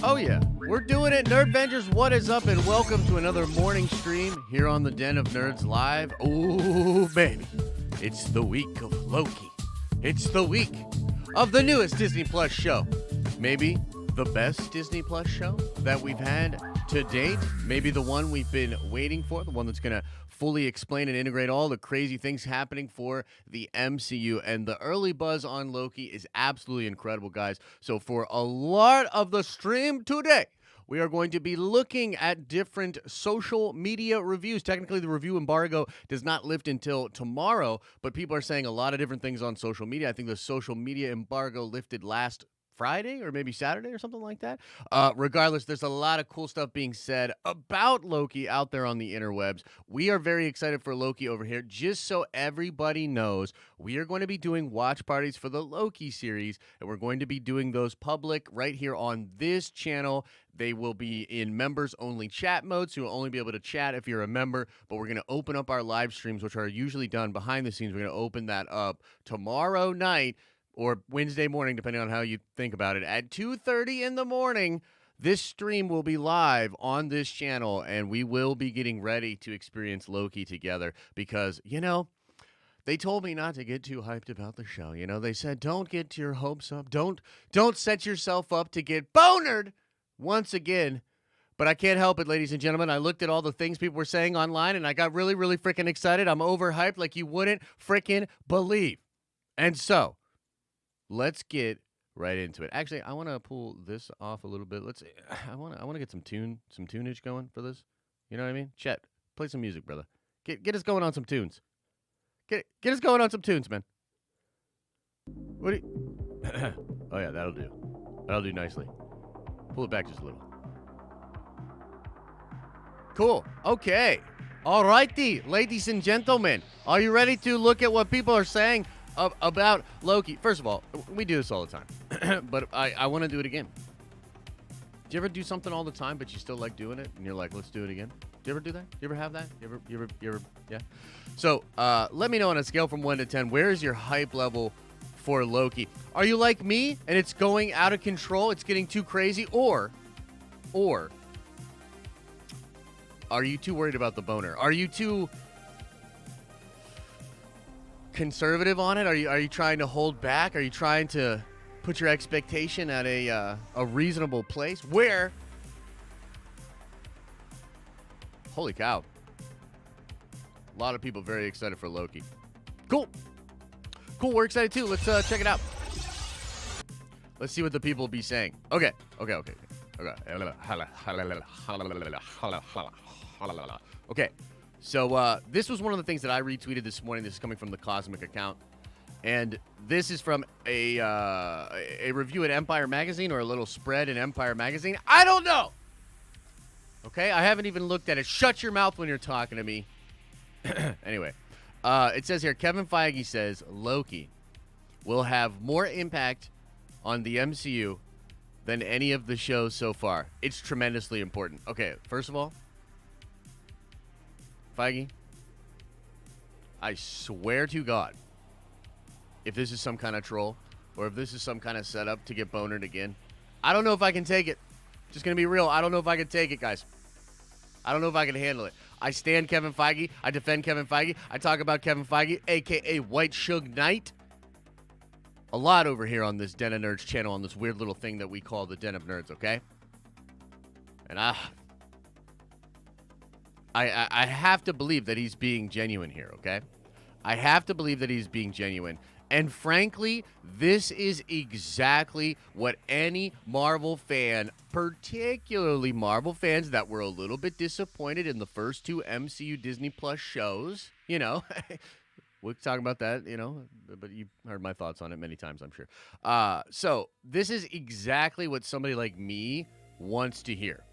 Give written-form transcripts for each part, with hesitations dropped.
Oh yeah, we're doing it. Nerdvengers, what is up? And welcome to another morning stream here on the Den of Nerds Live. Oh baby, it's the week of Loki. It's the week of the newest Disney Plus show. Maybe the best Disney Plus show that we've had to date. Maybe the one we've been waiting for, the one that's going to fully explain and integrate all the crazy things happening for the MCU. And the early buzz on Loki is absolutely incredible, guys. So for a lot of the stream today, we are going to be looking at different social media reviews. Technically, the review embargo does not lift until tomorrow, but people are saying a lot of different things on social media. I think the social media embargo lifted last Friday or maybe Saturday or something like that. Regardless, there's a lot of cool stuff being said about Loki out there on the interwebs. We are very excited for Loki over here. Just so everybody knows, we are going to be doing watch parties for the Loki series, and we're going to be doing those public right here on this channel. They will be in members-only chat mode, so you'll only be able to chat if you're a member, but we're going to open up our live streams, which are usually done behind the scenes. We're going to open that up tomorrow night, or Wednesday morning, depending on how you think about it. At 2:30 in the morning, this stream will be live on this channel, and we will be getting ready to experience Loki together because, you know, they told me not to get too hyped about the show. You know, they said, don't get your hopes up. Don't set yourself up to get bonered once again. But I can't help it, ladies and gentlemen. I looked at all the things people were saying online, and I got really, really freaking excited. I'm overhyped like you wouldn't freaking believe. And so let's get right into it. Actually, I want to pull this off a little bit. I want to get some tunage going for this. You know what I mean? Chet, play some music, brother. Get us going on some tunes. Get us going on some tunes, man. What do you... Oh yeah, that'll do. That'll do nicely. Pull it back just a little. Cool. Okay. All righty, ladies and gentlemen. Are you ready to look at what people are saying about Loki? First of all, we do this all the time, but I want to do it again. Do you ever do something all the time, but you still like doing it, and you're like, let's do it again? Do you ever do that? You ever have that? You ever, yeah? So, let me know on a scale from 1 to 10, where is your hype level for Loki? Are you like me, and it's going out of control, it's getting too crazy, or are you too worried about the boner? Are you too conservative on it? Are you trying to hold back? Are you trying to put your expectation at a reasonable place where, holy cow, a lot of people very excited for Loki. Cool, we're excited too. Let's check it out. Let's see what the people be saying. Okay. So this was one of the things that I retweeted this morning. This is coming from the Cosmic account. And this is from a review at Empire Magazine, or a little spread in Empire Magazine. I don't know. Okay, I haven't even looked at it. Shut your mouth when you're talking to me. Anyway, it says here, Kevin Feige says Loki will have more impact on the MCU than any of the shows so far. It's tremendously important. Okay, first of all, Feige, I swear to God, if this is some kind of troll, or if this is some kind of setup to get bonered again, I don't know if I can take it. Just going to be real. I don't know if I can take it, guys. I don't know if I can handle it. I stand Kevin Feige. I defend Kevin Feige. I talk about Kevin Feige, a.k.a. White Suge Knight, a lot over here on this Den of Nerds channel, on this weird little thing that we call the Den of Nerds, okay? And I have to believe that he's being genuine here, okay? I have to believe that he's being genuine. And frankly, this is exactly what any Marvel fan, particularly Marvel fans that were a little bit disappointed in the first two MCU Disney Plus shows, you know, we'll talk about that, you know, but you've heard my thoughts on it many times, I'm sure. So this is exactly what somebody like me wants to hear.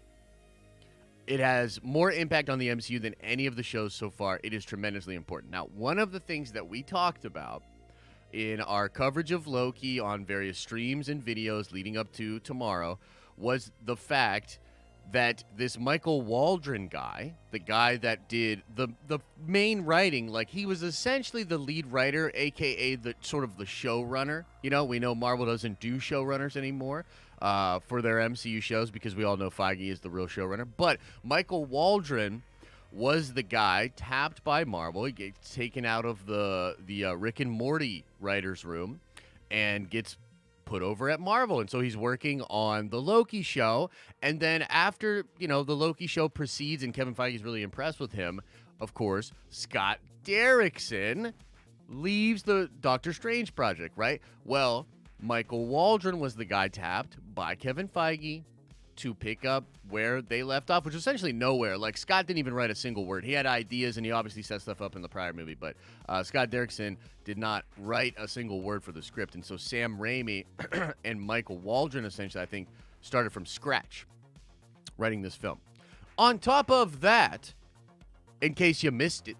It has more impact on the MCU than any of the shows so far. It is tremendously important. Now, one of the things that we talked about in our coverage of Loki on various streams and videos leading up to tomorrow was the fact that this Michael Waldron guy, the guy that did the main writing, like he was essentially the lead writer, aka the sort of the showrunner. You know, we know Marvel doesn't do showrunners anymore for their MCU shows because we all know Feige is the real showrunner. But Michael Waldron was the guy tapped by Marvel. He gets taken out of the Rick and Morty writers' room and gets put over at Marvel. And so he's working on the Loki show. And then after, the Loki show proceeds and Kevin Feige's really impressed with him, of course, Scott Derrickson leaves the Doctor Strange project, right? Well, Michael Waldron was the guy tapped by Kevin Feige to pick up where they left off, which was essentially nowhere. Like, Scott didn't even write a single word. He had ideas, and he obviously set stuff up in the prior movie, but Scott Derrickson did not write a single word for the script, and so Sam Raimi and Michael Waldron, essentially, I think, started from scratch writing this film. On top of that, in case you missed it,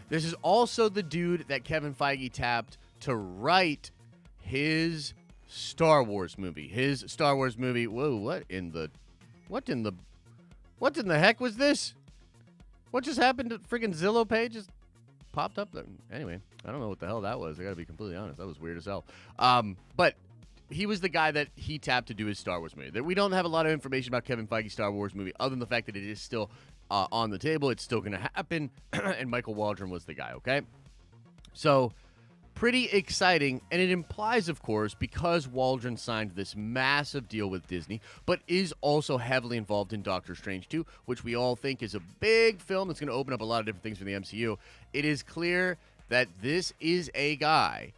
this is also the dude that Kevin Feige tapped to write his Star Wars movie. Whoa, what in the heck was this? What just happened to freaking Zillow page just popped up there? Anyway, I don't know what the hell that was. I gotta be completely honest. That was weird as hell. But he was the guy that he tapped to do his Star Wars movie. That we don't have a lot of information about Kevin Feige's Star Wars movie other than the fact that it is still on the table. It's still gonna happen. And Michael Waldron was the guy, okay? So pretty exciting, and it implies, of course, because Waldron signed this massive deal with Disney, but is also heavily involved in Doctor Strange 2, which we all think is a big film that's going to open up a lot of different things for the MCU. It is clear that this is a guy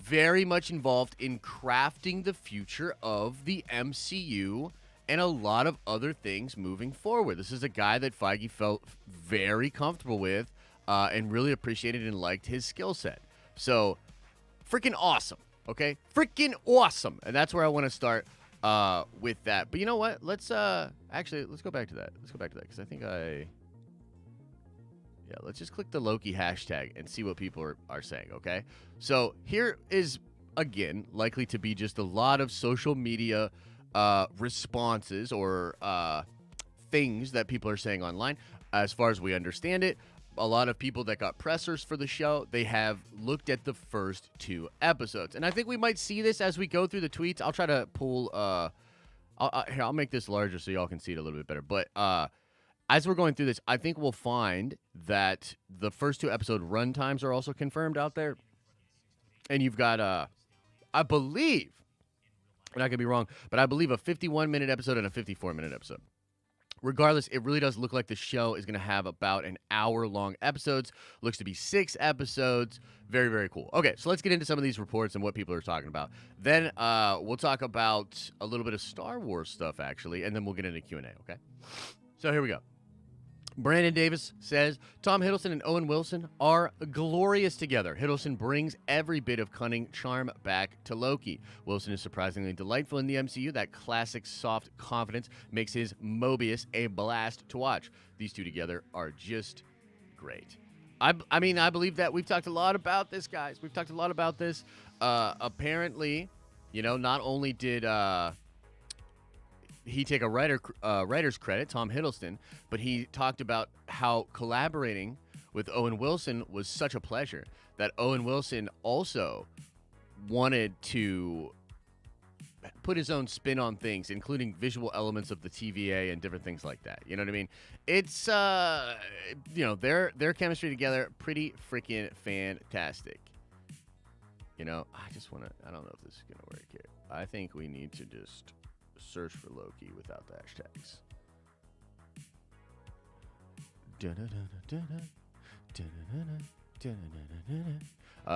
very much involved in crafting the future of the MCU and a lot of other things moving forward. This is a guy that Feige felt very comfortable with and really appreciated and liked his skill set. So, freaking awesome, okay? Freaking awesome. And that's where I want to start with that. But you know what? Let's go back to that. Because I think let's just click the Loki hashtag and see what people are saying, okay? So, here is, again, likely to be just a lot of social media responses or things that people are saying online. As far as we understand it, a lot of people that got pressers for the show, they have looked at the first 2 episodes. And I think we might see this as we go through the tweets. I'll try to pull, I'll make this larger so y'all can see it a little bit better. But as we're going through this, I think we'll find that the first 2 episode run times are also confirmed out there. And you've got, I believe, and I could be wrong, but I believe a 51-minute episode and a 54-minute episode. Regardless, it really does look like the show is going to have about an hour-long episodes. Looks to be 6 episodes. Very, very cool. Okay, so let's get into some of these reports and what people are talking about. Then we'll talk about a little bit of Star Wars stuff, actually, and then we'll get into Q&A, okay? So here we go. Brandon Davis says, Tom Hiddleston and Owen Wilson are glorious together. Hiddleston brings every bit of cunning charm back to Loki. Wilson is surprisingly delightful in the MCU. That classic soft confidence makes his Mobius a blast to watch. These two together are just great. I believe that. We've talked a lot about this, guys. We've talked a lot about this. Apparently, not only did he take a writer's credit, Tom Hiddleston, but he talked about how collaborating with Owen Wilson was such a pleasure that Owen Wilson also wanted to put his own spin on things, including visual elements of the TVA and different things like that. You know what I mean? It's, their chemistry together, pretty freaking fantastic. I don't know if this is going to work here. I think we need to just search for Loki without the hashtags.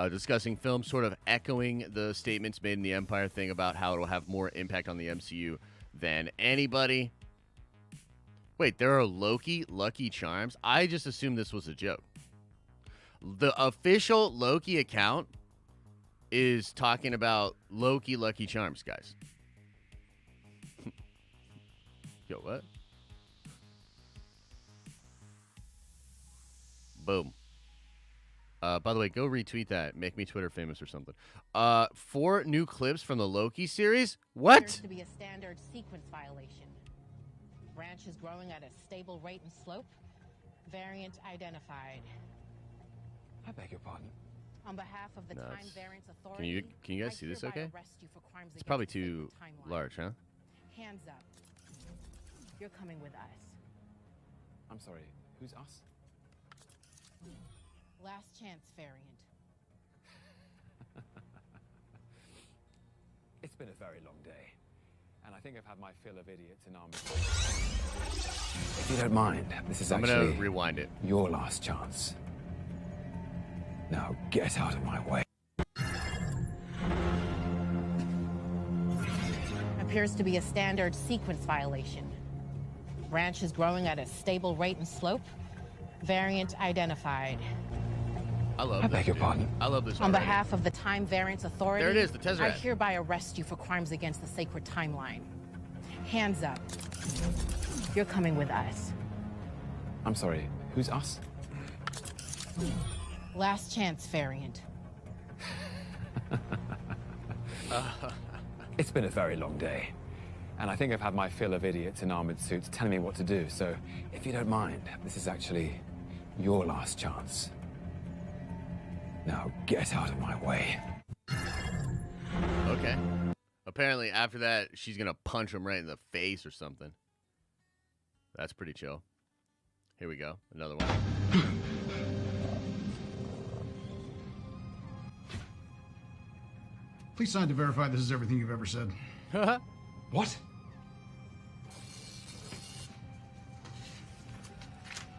Discussing films, sort of echoing the statements made in the Empire thing about how it'll have more impact on the MCU than anybody. Wait, there are Loki Lucky Charms? I just assumed this was a joke. The official Loki account is talking about Loki Lucky Charms, guys. Yo, what? Boom. By the way, go retweet that. Make me Twitter famous or something. 4 new clips from the Loki series? What? Appears to be a standard sequence violation. Branch is growing at a stable rate and slope. Variant identified. I beg your pardon. On behalf of the No, Time Variance Authority, can you guys see this okay? arrest you for crimes It's probably against the too sacred timeline. large, huh? Hands up. You're coming with us. I'm sorry, who's us? Last chance variant. It's been a very long day, and I think I've had my fill of idiots in army. If you don't mind, this is I'm actually gonna rewind it. your last chance. Now get out of my way. Appears to be a standard sequence violation. Branch is growing at a stable rate and slope. Variant identified. I beg your pardon. I love this On already. behalf of the Time Variance Authority, There it is, the Tesseract. I hereby arrest you for crimes against the sacred timeline. Hands up. You're coming with us. I'm sorry, who's us? Last chance variant. It's been a very long day, and I think I've had my fill of idiots in armored suits telling me what to do, so if you don't mind, this is actually your last chance. Now get out of my way. Okay. Apparently, after that, she's gonna punch him right in the face or something. That's pretty chill. Here we go. Another one. Please sign to verify this is everything you've ever said. What?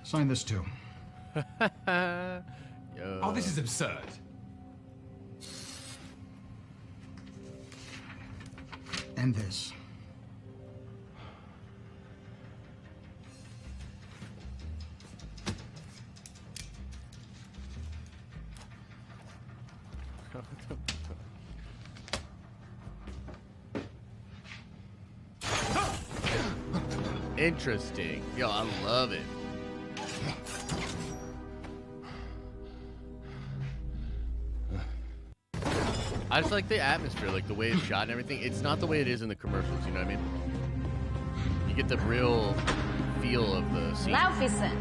Sign this too. Oh, this is absurd. And this. Interesting. Yo, I love it. I just like the atmosphere, like the way it's shot and everything. It's not the way it is in the commercials, you know what I mean? You get the real feel of the scene. Laufeyson.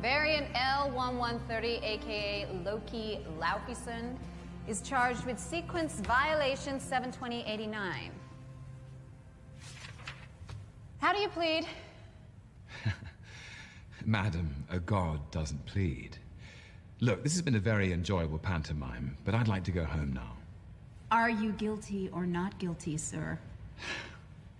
Variant L1130, aka Loki Laufeyson, is charged with sequence violation 72089. How do you plead? Madam, a god doesn't plead. Look, this has been a very enjoyable pantomime, but I'd like to go home now. Are you guilty or not guilty, sir?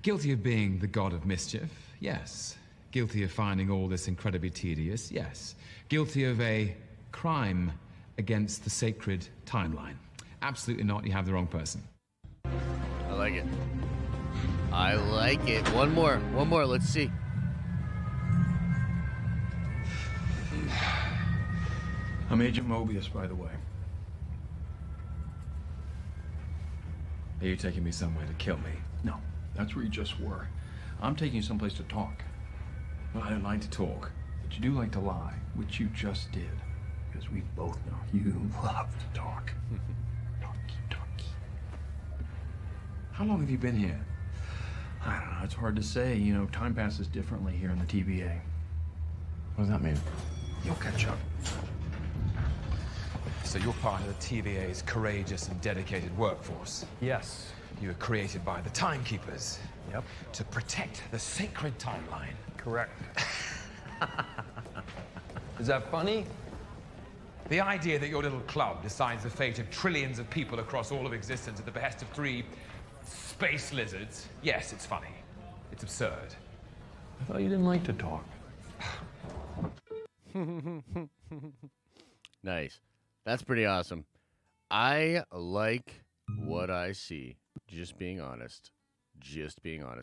Guilty of being the god of mischief? Yes. Guilty of finding all this incredibly tedious? Yes. Guilty of a crime against the sacred timeline? Absolutely not. You have the wrong person. I like it. I like it. One more. Let's see. I'm Agent Mobius, by the way. Are you taking me somewhere to kill me? No, that's where you just were. I'm taking you someplace to talk. Well, I don't like to talk. But you do like to lie, which you just did. Because we both know you love to talk. Talky. How long have you been here? I don't know, it's hard to say. You know, time passes differently here in the TVA. What does that mean? You'll catch up. So you're part of the TVA's courageous and dedicated workforce. Yes. You were created by the Timekeepers. Yep. To protect the sacred timeline. Correct. Is that funny? The idea that your little club decides the fate of trillions of people across all of existence at the behest of 3 space lizards, yes, it's funny. It's absurd. I thought you didn't like to talk. Nice. That's pretty awesome. I like what I see. Just being honest.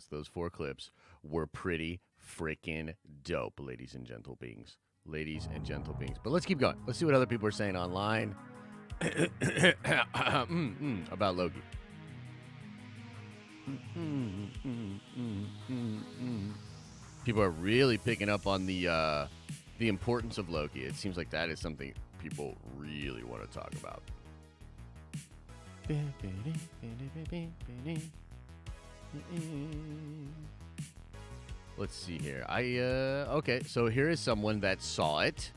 Those 4 clips were pretty freaking dope, ladies and gentle beings. But let's keep going. Let's see what other people are saying online about Loki. People are really picking up on the importance of Loki. It seems like that is something people really want to talk about. Let's see here. Okay, so here is someone that saw it.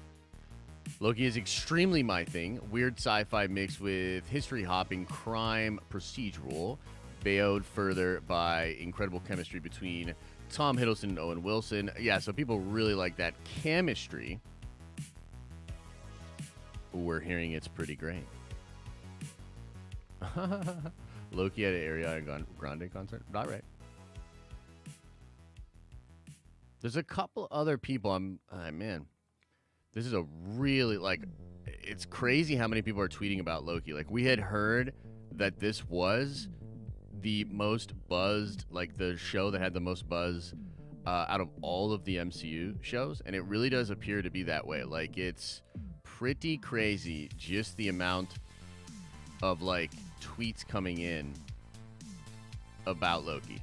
Loki is extremely my thing. Weird sci-fi mixed with history-hopping crime procedural, veiled further by incredible chemistry between Tom Hiddleston and Owen Wilson. Yeah, so people really like that chemistry. We're hearing it's pretty great. Loki at an Ariana Grande concert. Not right. There's a couple other people. Man, this is a really, like, it's crazy how many people are tweeting about Loki. Like, we had heard that this was the most buzzed, like, the show that had the most buzz out of all of the MCU shows, and it really does appear to be that way. Like, it's pretty crazy just the amount of, like, tweets coming in about Loki.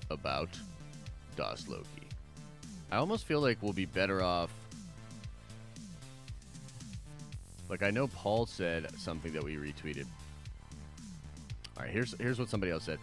About Das Loki. I almost feel like we'll be better off. Like, I know Paul said something that we retweeted. All right, here's what somebody else said.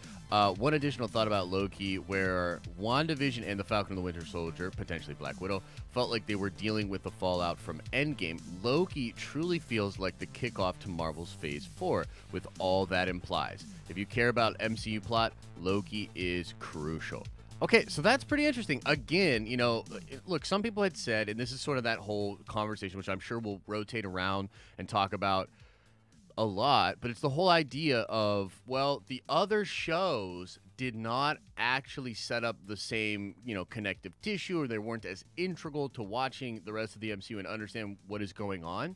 One additional thought about Loki, where WandaVision and the Falcon and the Winter Soldier, potentially Black Widow, felt like they were dealing with the fallout from Endgame. Loki truly feels like the kickoff to Marvel's Phase 4, with all that implies. If you care about MCU plot, Loki is crucial. Okay, so that's pretty interesting. Again, you know, look, some people had said, and this is sort of that whole conversation, which I'm sure we'll rotate around and talk about a lot, but it's the whole idea of, well, the other shows did not actually set up the same, you know, connective tissue, or they weren't as integral to watching the rest of the MCU and understand what is going on.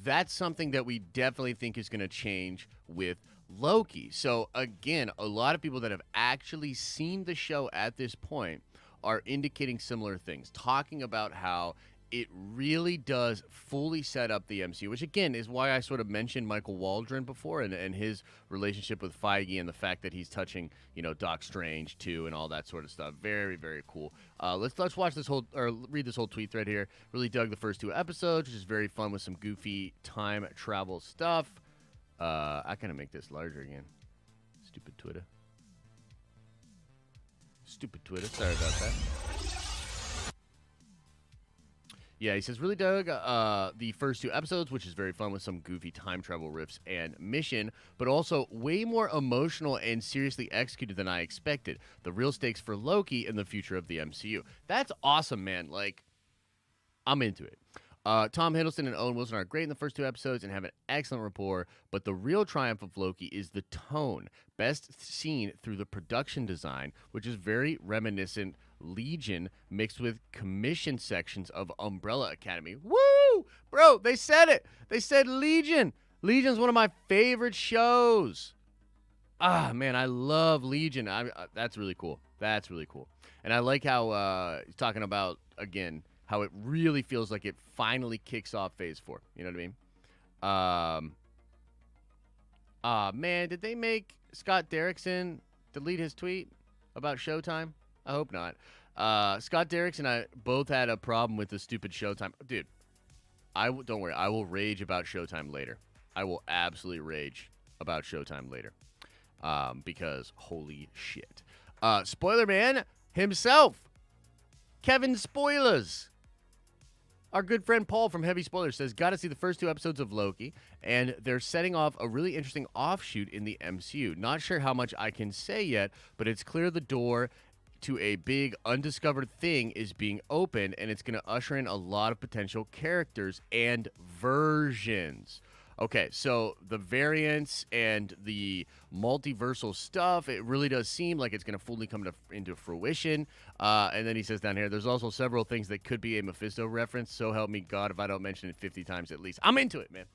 That's something that we definitely think is going to change with Loki. So again, a lot of people that have actually seen the show at this point are indicating similar things, talking about how it really does fully set up the MCU, which again is why I sort of mentioned Michael Waldron before and his relationship with Feige and the fact that he's touching, you know, Doc Strange too and all that sort of stuff. Very, very cool. Let's watch this whole, or read this whole tweet thread here. Really dug the first 2 episodes, which is very fun with some goofy time travel stuff. I kind of make this larger again. Stupid Twitter. Sorry about that. Yeah, he says, really dug the first 2 episodes, which is very fun with some goofy time travel riffs and mission, but also way more emotional and seriously executed than I expected. The real stakes for Loki and the future of the MCU. That's awesome, man. Like, I'm into it. Tom Hiddleston and Owen Wilson are great in the first 2 episodes and have an excellent rapport, but the real triumph of Loki is the tone, best seen through the production design, which is very reminiscent Legion mixed with commission sections of Umbrella Academy. Woo! Bro, they said it. They said Legion. Legion's one of my favorite shows. Ah, man, I love Legion. That's really cool. That's really cool. And I like how he's talking about, again, how it really feels like it finally kicks off Phase 4. You know what I mean? Man, did they make Scott Derrickson delete his tweet about Showtime? I hope not. Scott Derrickson and I both had a problem with the stupid Showtime. Dude, don't worry. I will rage about Showtime later. I will absolutely rage about Showtime later. Because holy shit. Spoiler man himself, Kevin Spoilers. Our good friend Paul from Heavy Spoilers says, got to see the first 2 episodes of Loki, and they're setting off a really interesting offshoot in the MCU. Not sure how much I can say yet, but it's clear the door to a big undiscovered thing is being opened, and it's going to usher in a lot of potential characters and versions. Okay, so the variants and the multiversal stuff, it really does seem like it's going to fully come into fruition. And then he says down here, there's also several things that could be a Mephisto reference. So help me God if I don't mention it 50 times at least. I'm into it, man.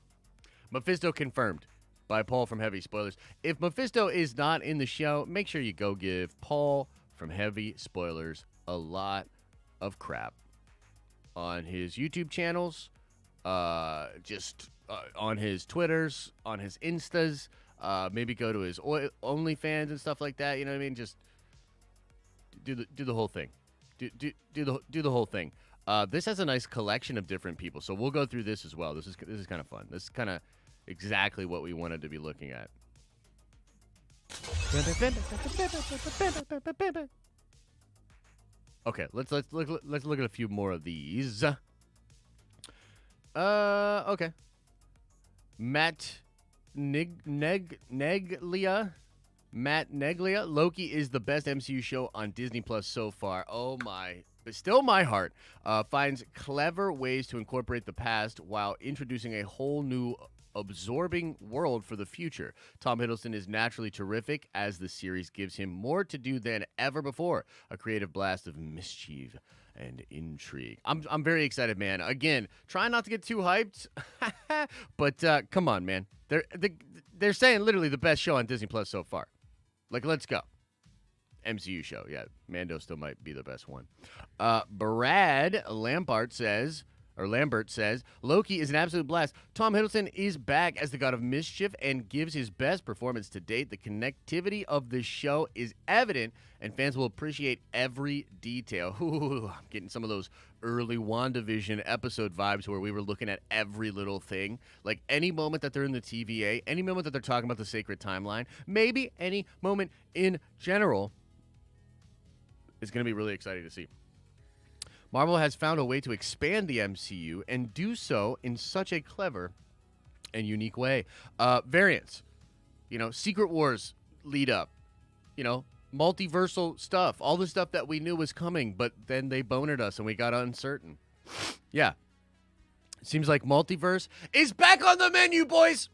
Mephisto confirmed by Paul from Heavy Spoilers. If Mephisto is not in the show, make sure you go give Paul from Heavy Spoilers a lot of crap on his YouTube channels, on his Twitters, on his Instas, maybe go to his OnlyFans and stuff like that. You know what I mean? Just do the whole thing. Do the whole thing. This has a nice collection of different people, so we'll go through this as well. This is kind of fun. This is kind of exactly what we wanted to be looking at. Okay, let's look at a few more of these. Okay. Matt Neglia. Matt Neglia. Loki is the best MCU show on Disney Plus so far. Oh my. But still my heart. Finds clever ways to incorporate the past while introducing a whole new absorbing world for the future. Tom Hiddleston is naturally terrific as the series gives him more to do than ever before. A creative blast of mischief and intrigue. I'm very excited, man. Again, try not to get too hyped, but come on, man. They're saying literally the best show on Disney Plus so far. Like, let's go. MCU show, yeah. Mando still might be the best one. Brad Lambert says, Loki is an absolute blast. Tom Hiddleston is back as the god of mischief and gives his best performance to date. The connectivity of this show is evident, and fans will appreciate every detail. Ooh, I'm getting some of those early WandaVision episode vibes where we were looking at every little thing. Like any moment that they're in the TVA, any moment that they're talking about the sacred timeline, maybe any moment in general is going to be really exciting to see. Marvel has found a way to expand the MCU and do so in such a clever and unique way. Variants, Secret Wars lead up, multiversal stuff, all the stuff that we knew was coming, but then they bonered us and we got uncertain. Yeah. Seems like multiverse is back on the menu, boys.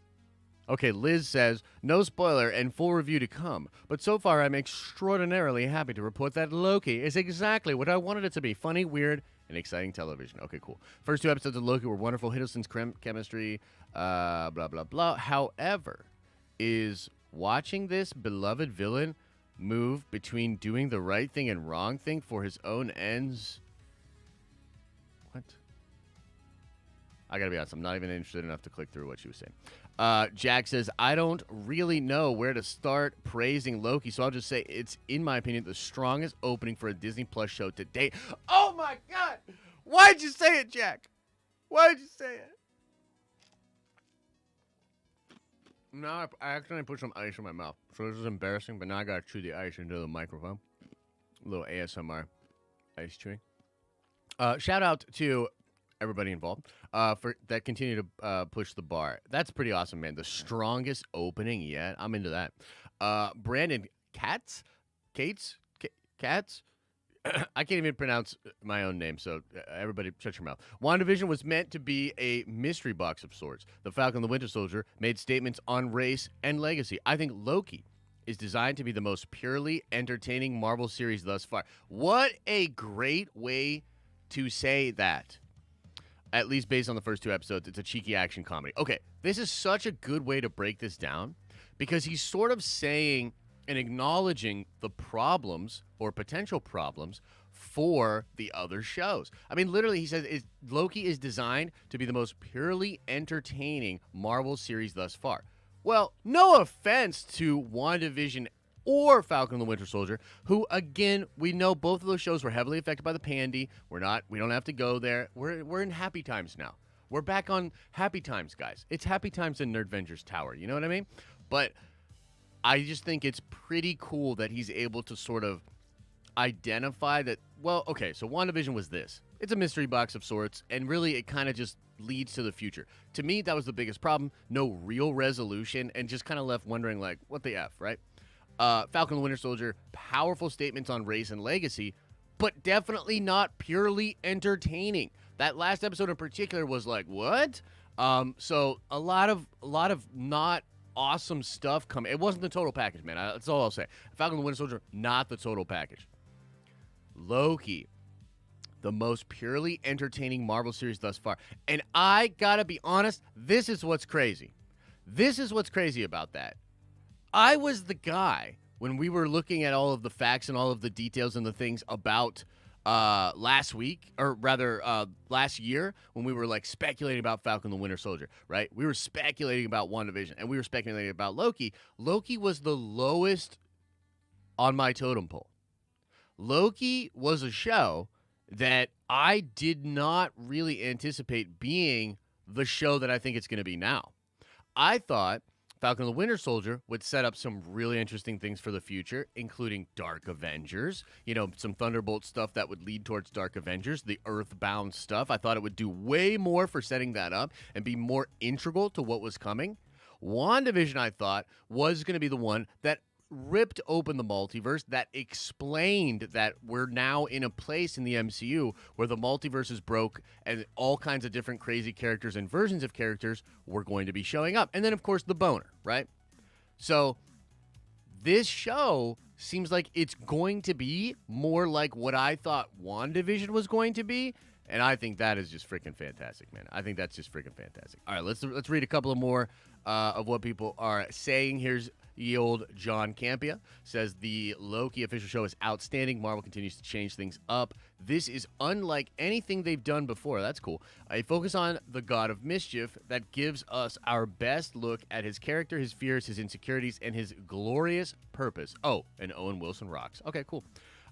Okay, Liz says, no spoiler and full review to come. But so far, I'm extraordinarily happy to report that Loki is exactly what I wanted it to be. Funny, weird, and exciting television. Okay, cool. First 2 episodes of Loki were wonderful. Hiddleston's chemistry, blah, blah, blah. However, is watching this beloved villain move between doing the right thing and wrong thing for his own ends? What? I gotta be honest, I'm not even interested enough to click through what she was saying. Jack says, I don't really know where to start praising Loki, so I'll just say it's, in my opinion, the strongest opening for a Disney Plus show to date. Oh my God! Why'd you say it, Jack? Why'd you say it? No, I accidentally put some ice in my mouth, so this is embarrassing, but now I gotta chew the ice into the microphone. A little ASMR ice chewing. Shout out to everybody involved for that continue to push the bar. That's pretty awesome, man. The strongest opening yet. I'm into that. Brandon Katz. I can't even pronounce my own name, so everybody shut your mouth. WandaVision was meant to be a mystery box of sorts. The Falcon and the Winter Soldier made statements on race and legacy. I think Loki is designed to be the most purely entertaining Marvel series thus far. What a great way to say that. At least based on the first 2 episodes, it's a cheeky action comedy. Okay, this is such a good way to break this down because he's sort of saying and acknowledging the problems or potential problems for the other shows. I mean, literally, he says Loki is designed to be the most purely entertaining Marvel series thus far. Well, no offense to WandaVision or Falcon and the Winter Soldier, who, again, we know both of those shows were heavily affected by the pandy. We don't have to go there. We're in happy times now. We're back on happy times, guys. It's happy times in Nerdvengers Tower. You know what I mean? But I just think it's pretty cool that he's able to sort of identify that, well, okay, so WandaVision was this. It's a mystery box of sorts, and really it kind of just leads to the future. To me, that was the biggest problem. No real resolution, and just kind of left wondering, like, what the F, right? Falcon and the Winter Soldier, powerful statements on race and legacy, but definitely not purely entertaining. That last episode in particular was like, what? So a lot of not awesome stuff coming. It wasn't the total package, man. That's all I'll say. Falcon and the Winter Soldier, not the total package. Loki, the most purely entertaining Marvel series thus far. And I gotta be honest, this is what's crazy. This is what's crazy about that. I was the guy when we were looking at all of the facts and all of the details and the things about last week, or rather last year, when we were like speculating about Falcon the Winter Soldier, right? We were speculating about WandaVision, and we were speculating about Loki. Loki was the lowest on my totem pole. Loki was a show that I did not really anticipate being the show that I think it's going to be now. I thought Falcon and the Winter Soldier would set up some really interesting things for the future, including Dark Avengers, some Thunderbolt stuff that would lead towards Dark Avengers, the Earthbound stuff. I thought it would do way more for setting that up and be more integral to what was coming. WandaVision, I thought, was going to be the one that ripped open the multiverse, that explained that we're now in a place in the MCU where the multiverse is broke and all kinds of different crazy characters and versions of characters were going to be showing up. And then, of course, the boner, right? So this show seems like it's going to be more like what I thought WandaVision was going to be. And I think that is just freaking fantastic, man. I think that's just freaking fantastic. All right, let's read a couple of more of what people are saying. Here's the old John Campia. Says the Loki official show is outstanding. Marvel continues to change things up. This is unlike anything they've done before. That's cool. A focus on the God of Mischief that gives us our best look at his character, his fears, his insecurities, and his glorious purpose. Oh, and Owen Wilson rocks. Okay, cool.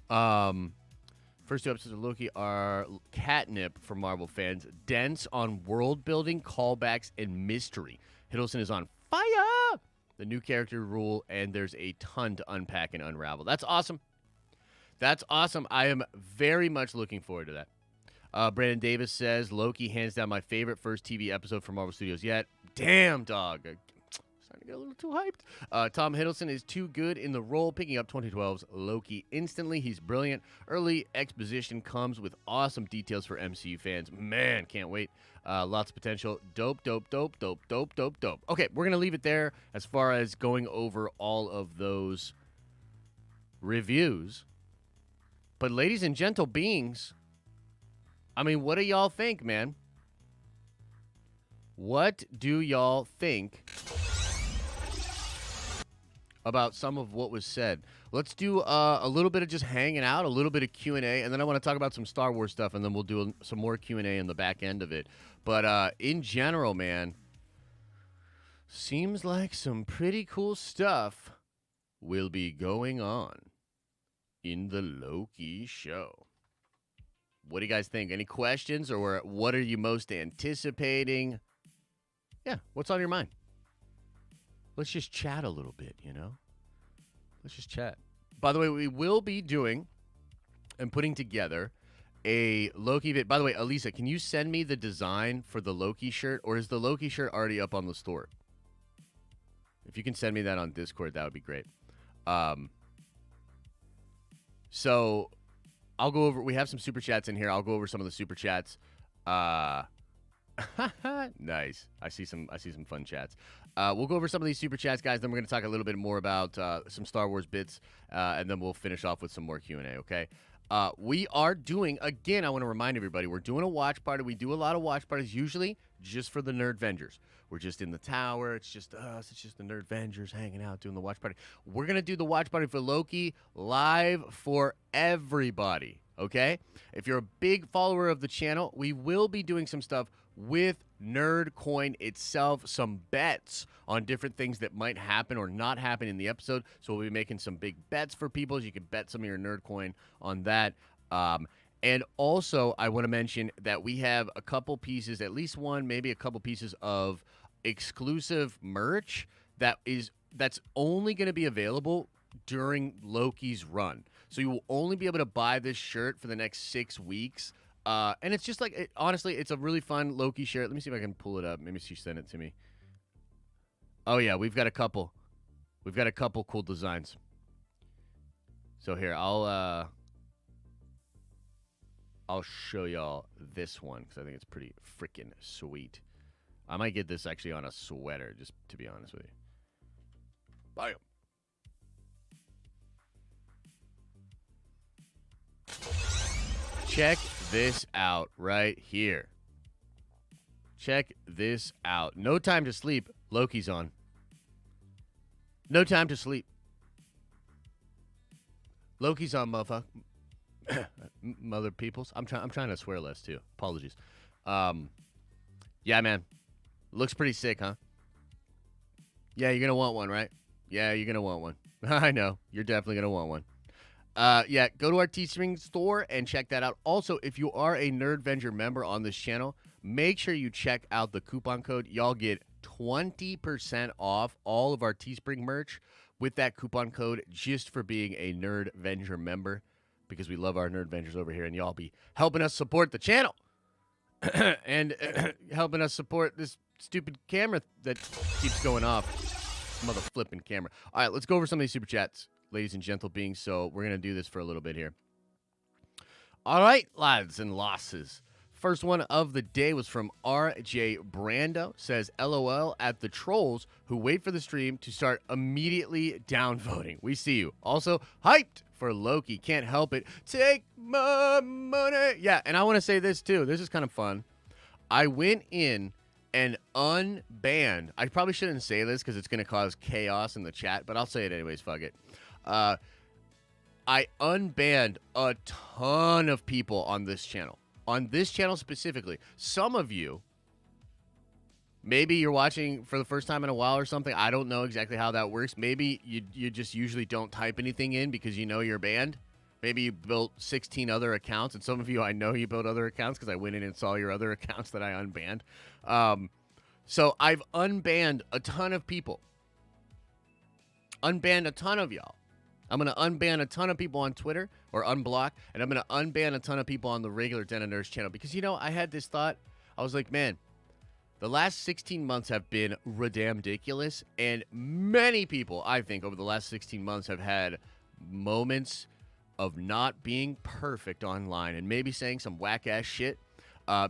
First 2 episodes of Loki are catnip for Marvel fans, dense on world building, callbacks, and mystery. Hiddleston is on fire! The new character rule, and there's a ton to unpack and unravel. That's awesome. That's awesome. I am very much looking forward to that. Brandon Davis says, Loki, hands down my favorite first TV episode from Marvel Studios yet. Damn, dog. Starting to get a little too hyped. Tom Hiddleston is too good in the role, picking up 2012's Loki instantly. He's brilliant. Early exposition comes with awesome details for MCU fans. Man, can't wait. Lots of potential. Dope. Okay, we're going to leave it there as far as going over all of those reviews. But ladies and gentle beings, I mean, what do y'all think, man? What do y'all think about some of what was said? Let's do a little bit of just hanging out, a little bit of Q&A, and then I want to talk about some Star Wars stuff, and then we'll do some more Q&A in the back end of it. But in general, man, seems like some pretty cool stuff will be going on in the Loki show. What do you guys think? Any questions, or what are you most anticipating? Yeah, what's on your mind? Let's just chat a little bit, Let's just chat. By the way, we will be doing and putting together a Loki vid. By the way, Elisa, can you send me the design for the Loki shirt, or is the Loki shirt already up on the store? If you can send me that on Discord, that would be great. So I'll go over. We have some super chats in here. I'll go over some of the super chats. Nice. I see some fun chats. We'll go over some of these super chats, guys. Then we're going to talk a little bit more about some Star Wars bits, and then we'll finish off with some more Q&A, okay? We are doing, again, I want to remind everybody, we're doing a watch party. We do a lot of watch parties, usually just for the Nerdvengers. We're just in the tower. It's just us. It's just the Nerdvengers hanging out, doing the watch party. We're going to do the watch party for Loki live for everybody, okay? If you're a big follower of the channel, we will be doing some stuff with Nerdcoin itself, some bets on different things that might happen or not happen in the episode. So we'll be making some big bets for people. So you can bet some of your Nerdcoin on that. And also, I want to mention that we have a couple pieces, at least one, maybe a couple pieces of exclusive merch that's only going to be available during Loki's run. So you will only be able to buy this shirt for the next 6 weeks. And it's just like, honestly, it's a really fun Loki shirt. Let me see if I can pull it up. Maybe she sent it to me. Oh, yeah, we've got a couple. We've got a couple cool designs. So here, I'll show y'all this one because I think it's pretty freaking sweet. I might get this actually on a sweater, just to be honest with you. Bam. Check this out right here. Check this out. No time to sleep. Loki's on. No time to sleep. Loki's on, motherfucker. Mother peoples. I'm trying to swear less too. Apologies. Yeah, man. Looks pretty sick, huh? Yeah, you're gonna want one, right? Yeah, you're gonna want one. I know. You're definitely gonna want one. Yeah, go to our Teespring store and check that out. Also, if you are a Nerdvenger member on this channel, make sure you check out the coupon code. Y'all get 20% off all of our Teespring merch with that coupon code just for being a Nerdvenger member, because we love our Nerdvengers over here, and y'all be helping us support the channel and helping us support this stupid camera that keeps going off. Mother flipping camera. All right, let's go over some of these super chats, ladies and gentle beings. So we're going to do this for a little bit here. All right, lads and losses. First one of the day was from RJ Brando. Says, LOL at the trolls who wait for the stream to start immediately downvoting. We see you. Also, hyped for Loki. Can't help it. Take my money. Yeah, and I want to say this too. This is kind of fun. I went in and unbanned. I probably shouldn't say this because it's going to cause chaos in the chat, but I'll say it anyways. Fuck it. I unbanned a ton of people on this channel. On this channel specifically. Some of you, maybe you're watching for the first time in a while or something. I don't know exactly how that works. Maybe you just usually don't type anything in because you know you're banned. Maybe you built 16 other accounts, and some of you, I know you built other accounts because I went in and saw your other accounts that I unbanned. So I've unbanned a ton of people. Unbanned a ton of y'all. I'm going to unban a ton of people on Twitter or unblock, and I'm going to unban a ton of people on the regular Den of Nerds channel because, you know, I had this thought. I was like, man, the last 16 months have been ridiculous, and many people, I think, over the last 16 months have had moments of not being perfect online and maybe saying some whack-ass shit,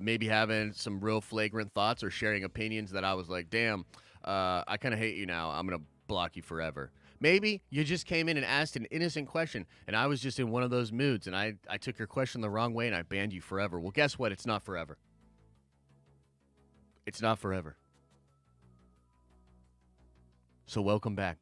maybe having some real flagrant thoughts or sharing opinions that I was like, damn, I kind of hate you now. I'm going to block you forever. Maybe you just came in and asked an innocent question, and I was just in one of those moods, and I took your question the wrong way, and I banned you forever. Well, guess what? It's not forever. It's not forever. So welcome back.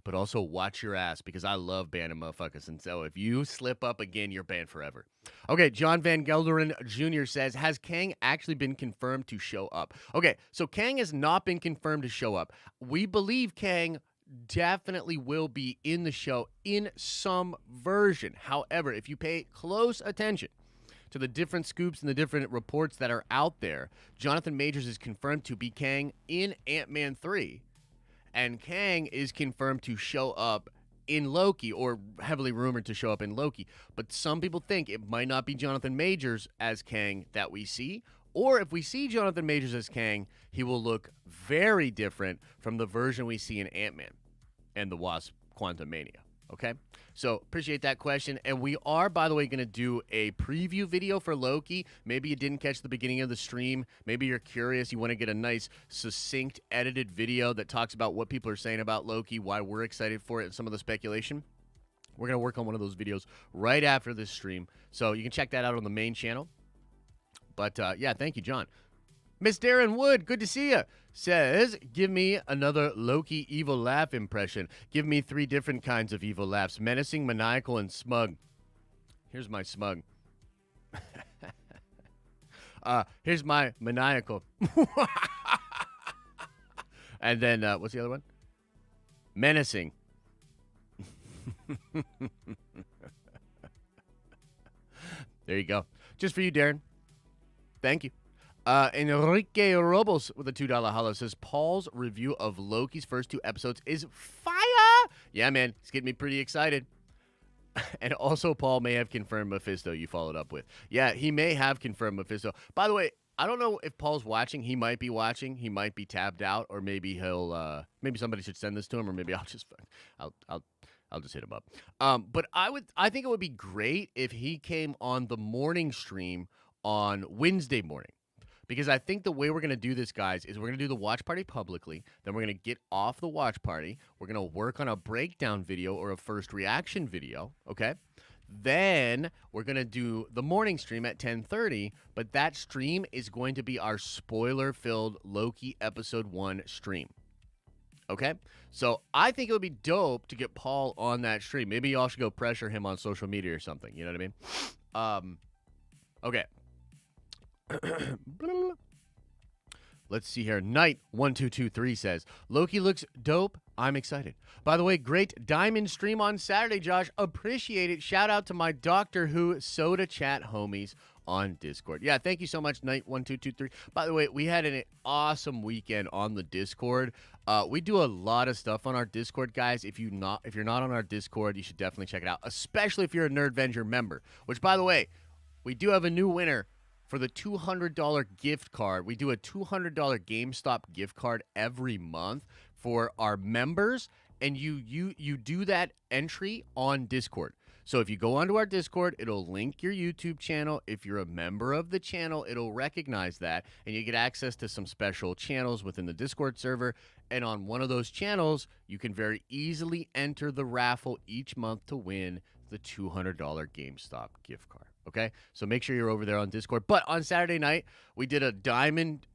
But also watch your ass, because I love banning motherfuckers. And so if you slip up again, you're banned forever. Okay, John Van Gelderen Jr. says, has Kang actually been confirmed to show up? Okay, so Kang has not been confirmed to show up. We believe Kang definitely will be in the show in some version. However, if you pay close attention to the different scoops and the different reports that are out there, Jonathan Majors is confirmed to be Kang in Ant-Man 3, and Kang is confirmed to show up in Loki, or heavily rumored to show up in Loki. But some people think it might not be Jonathan Majors as Kang that we see, or if we see Jonathan Majors as Kang, he will look very different from the version we see in Ant-Man and the Wasp Quantumania. Okay? So appreciate that question. And we are, by the way, going to do a preview video for Loki. Maybe you didn't catch the beginning of the stream. Maybe you're curious. You want to get a nice, succinct, edited video that talks about what people are saying about Loki, why we're excited for it, and some of the speculation. We're going to work on one of those videos right after this stream. So you can check that out on the main channel. But, yeah, thank you, John. Miss Darren Wood, good to see you, says, give me another Loki evil laugh impression. Give me 3 different kinds of evil laughs: menacing, maniacal, and smug. Here's my smug. Here's my maniacal. And then, what's the other one? Menacing. There you go. Just for you, Darren. Thank you. Enrique Robles with a $2 hollow says, Paul's review of Loki's first 2 episodes is fire. Yeah, man. It's getting me pretty excited. And also, Paul may have confirmed Mephisto you followed up with. Yeah, he may have confirmed Mephisto. By the way, I don't know if Paul's watching. He might be watching. He might be tabbed out, or maybe he'll, maybe somebody should send this to him, or maybe I'll just hit him up. But I think it would be great if he came on the morning stream on Wednesday morning. Because I think the way we're going to do this, guys, is we're going to do the watch party publicly. Then we're going to get off the watch party. We're going to work on a breakdown video or a first reaction video, okay? Then we're going to do the morning stream at 10:30, but that stream is going to be our spoiler-filled Loki Episode 1 stream, okay? So I think it would be dope to get Paul on that stream. Maybe y'all should go pressure him on social media or something, you know what I mean? Okay. Let's see here. Knight1223 says, Loki looks dope. I'm excited. By the way, great Diamond stream on Saturday, Josh. Appreciate it. Shout out to my Doctor Who Soda Chat homies on Discord. Yeah, thank you so much, Knight1223. By the way, we had an awesome weekend on the Discord. We do a lot of stuff on our Discord, guys. If you're not on our Discord, you should definitely check it out, especially if you're a Nerdvenger member, which, by the way, we do have a new winner for the $200 gift card. We do a $200 GameStop gift card every month for our members, and you do that entry on Discord. So if you go onto our Discord, it'll link your YouTube channel. If you're a member of the channel, it'll recognize that, and you get access to some special channels within the Discord server. And on one of those channels, you can very easily enter the raffle each month to win the $200 GameStop gift card. Okay, so make sure you're over there on Discord. But on Saturday night, we did a Diamond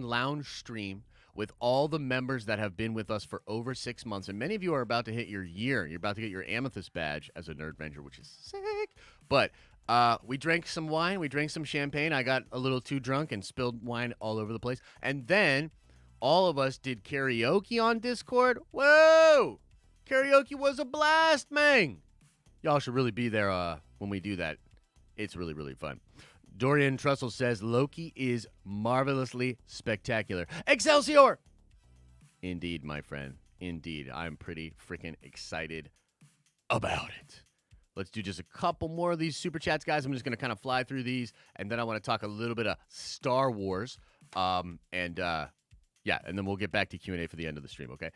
Lounge stream with all the members that have been with us for over 6 months. And many of you are about to hit your year. You're about to get your Amethyst badge as a Nerdvenger, which is sick. But we drank some wine. We drank some champagne. I got a little too drunk and spilled wine all over the place. And then all of us did karaoke on Discord. Whoa! Karaoke was a blast, man. Y'all should really be there when we do that. It's really, really fun. Dorian Trussell says, Loki is marvelously spectacular. Excelsior! Indeed, my friend. Indeed. I'm pretty freaking excited about it. Let's do just a couple more of these super chats, guys. I'm just going to kind of fly through these, and then I want to talk a little bit of Star Wars. Yeah, and then we'll get back to Q&A for the end of the stream, okay?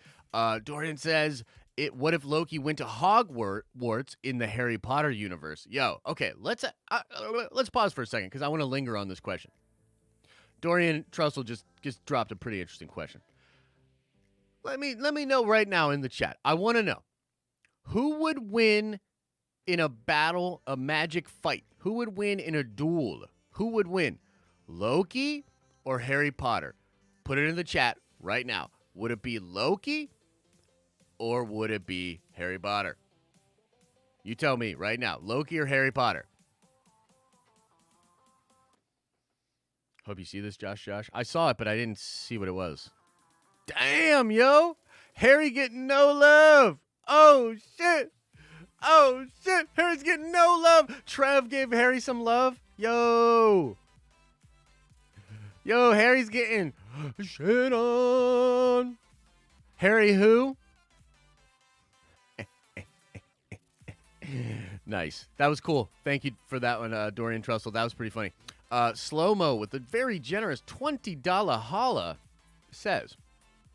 Dorian says, what if Loki went to Hogwarts in the Harry Potter universe? Yo, okay, let's pause for a second because I want to linger on this question. Dorian Trussell just dropped a pretty interesting question. Let me know right now in the chat. I want to know, who would win in a battle, a magic fight? Who would win in a duel? Who would win, Loki or Harry Potter? Put it in the chat right now. Would it be Loki or would it be Harry Potter? You tell me right now, Loki or Harry Potter? Hope you see this, Josh. I saw it, but I didn't see what it was. Damn, yo. Harry getting no love. Oh, shit. Oh, shit. Harry's getting no love. Trev gave Harry some love. Yo, Harry's getting shit on. Harry who? Nice. That was cool. Thank you for that one, Dorian Trussell. That was pretty funny. Slow-mo with a very generous $20 holla says,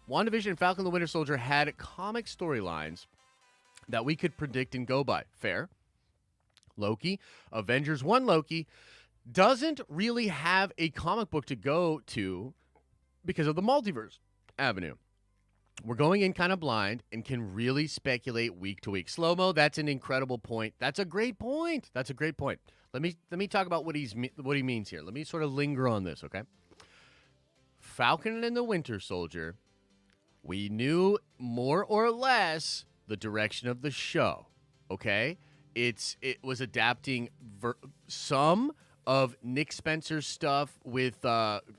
WandaVision and Falcon the Winter Soldier had comic storylines that we could predict and go by. Fair. Loki, Avengers 1 Loki, doesn't really have a comic book to go to because of the multiverse avenue. We're going in kind of blind and can really speculate week to week. Slow-mo, that's an incredible point. That's a great point. Let me talk about what he means here. Let me sort of linger on this, okay? Falcon and the Winter Soldier, we knew more or less the direction of the show, okay? It was adapting some of Nick Spencer's stuff with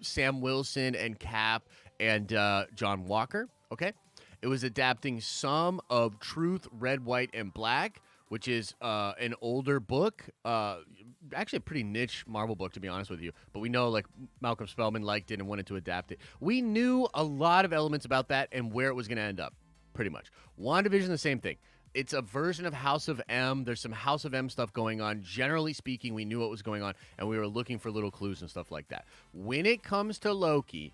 Sam Wilson and Cap and John Walker, okay? It was adapting some of Truth, Red, White, and Black, which is an older book, actually a pretty niche Marvel book, to be honest with you. But we know, like, Malcolm Spellman liked it and wanted to adapt it. We knew a lot of elements about that and where it was going to end up, pretty much. WandaVision, the same thing. It's a version of House of M. There's some House of M stuff going on. Generally speaking, we knew what was going on, and we were looking for little clues and stuff like that. When it comes to Loki,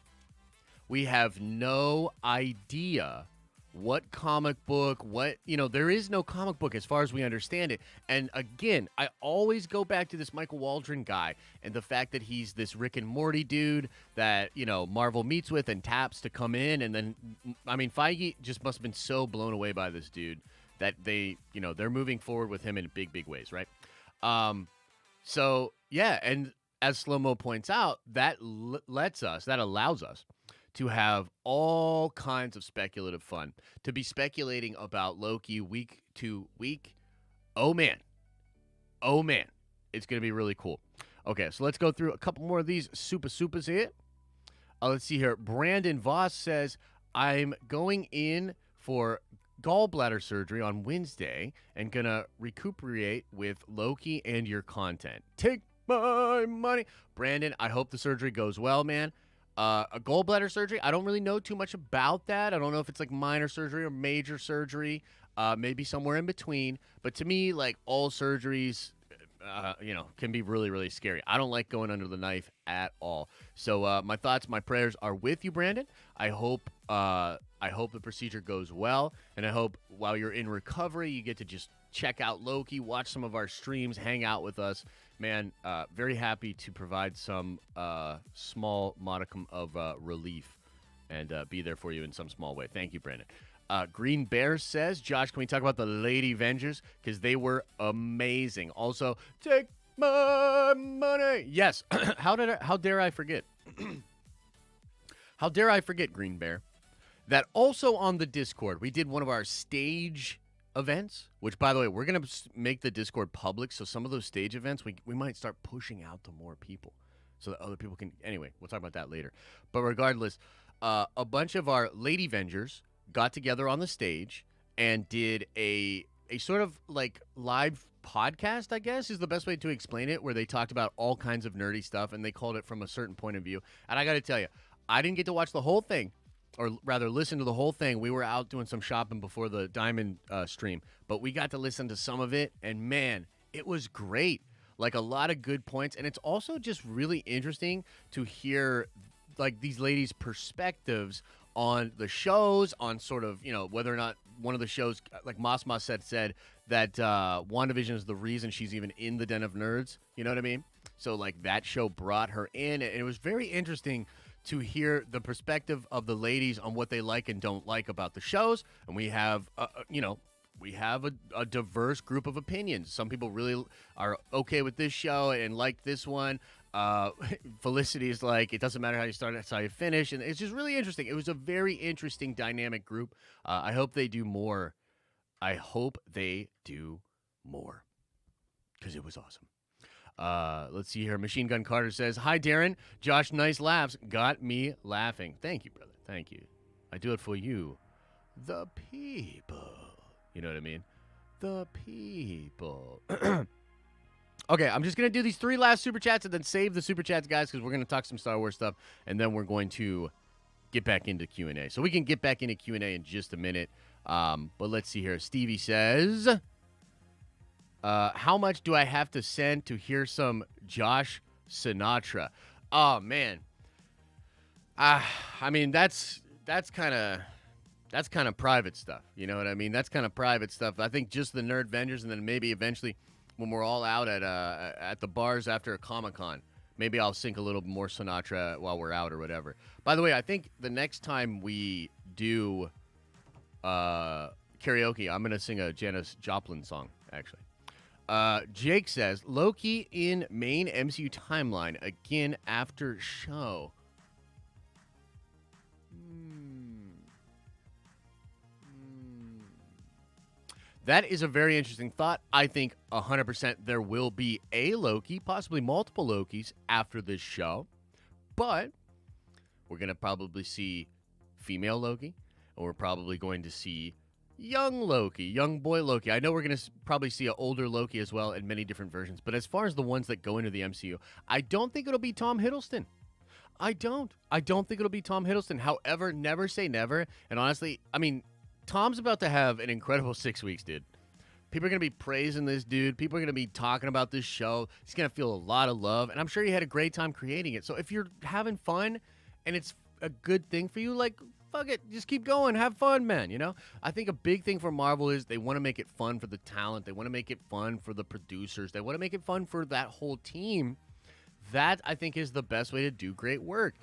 we have no idea what comic book, there is no comic book as far as we understand it. And again, I always go back to this Michael Waldron guy and the fact that he's this Rick and Morty dude that, Marvel meets with and taps to come in. And then, Feige just must have been so blown away by this dude that they're moving forward with him in big, big ways, right? So, yeah, and as Slow-Mo points out, that allows us to have all kinds of speculative fun, to be speculating about Loki week to week. Oh, man. It's going to be really cool. Okay, so let's go through a couple more of these super-supers here. Let's see here. Brandon Voss says, I'm going in for gallbladder surgery on Wednesday and gonna recuperate with Loki and your content. Take my money. Brandon, I hope the surgery goes well, man. A gallbladder surgery, I don't really know too much about that. I don't know if it's like minor surgery or major surgery, maybe somewhere in between. But to me, like all surgeries, can be really, really scary. I don't like going under the knife at all. So my thoughts, my prayers are with you, Brandon. I hope the procedure goes well, and I hope while you're in recovery, you get to just check out Loki, watch some of our streams, hang out with us. Man, very happy to provide some small modicum of relief and be there for you in some small way. Thank you, Brandon. Green Bear says, Josh, can we talk about the Lady Avengers? Because they were amazing. Also, take my money. Yes. How dare I forget? How dare I forget, Green Bear, that also on the Discord, we did one of our stage events, which, by the way, we're going to make the Discord public. So some of those stage events, we might start pushing out to more people so that other people can. Anyway, we'll talk about that later. But regardless, a bunch of our Lady Avengers got together on the stage and did a sort of like live podcast, I guess is the best way to explain it, where they talked about all kinds of nerdy stuff and they called it from a certain point of view. And I got to tell you, I didn't get to watch the whole thing, or rather listen to the whole thing. We were out doing some shopping before the Diamond stream, but we got to listen to some of it, and man, it was great. Like a lot of good points, and it's also just really interesting to hear like these ladies' perspectives on the shows, on sort of, whether or not one of the shows, like Masma said that WandaVision is the reason she's even in the Den of Nerds. You know what I mean? So, like, that show brought her in, and it was very interesting to hear the perspective of the ladies on what they like and don't like about the shows. And we have, a diverse group of opinions. Some people really are okay with this show and like this one. Felicity is like, it doesn't matter how you start, that's how you finish. And it's just really interesting. It was a very interesting dynamic group. I hope they do more. Because it was awesome. Let's see here. Machine Gun Carter says, hi, Darren. Josh, nice laughs. Got me laughing. Thank you, brother. Thank you. I do it for you. The people. You know what I mean? The people. Okay, I'm just going to do these 3 last Super Chats and then save the Super Chats, guys, because we're going to talk some Star Wars stuff, and then we're going to get back into Q&A. So we can get back into Q&A in just a minute. But let's see here. Stevie says, how much do I have to send to hear some Josh Sinatra? Oh, man. I mean, that's kind of private stuff. You know what I mean? That's kind of private stuff. I think just the Nerdvengers, and then maybe eventually when we're all out at the bars after a Comic-Con, maybe I'll sing a little more Sinatra while we're out or whatever. By the way, I think the next time we do karaoke, I'm going to sing a Janis Joplin song, actually. Jake says, Loki in main MCU timeline again after show. That is a very interesting thought. I think 100% there will be a Loki, possibly multiple Lokis after this show. But we're going to probably see female Loki, and we're probably going to see young Loki, young boy Loki. I know we're going to probably see an older Loki as well in many different versions. But as far as the ones that go into the MCU, I don't think it'll be Tom Hiddleston. I don't think it'll be Tom Hiddleston. However, never say never. And honestly, I mean, Tom's about to have an incredible 6 weeks, dude. People are going to be praising this dude. People are going to be talking about this show. He's going to feel a lot of love. And I'm sure he had a great time creating it. So if you're having fun and it's a good thing for you, like, fuck it. Just keep going. Have fun, man. You know? I think a big thing for Marvel is they want to make it fun for the talent. They want to make it fun for the producers. They want to make it fun for that whole team. That, I think, is the best way to do great work.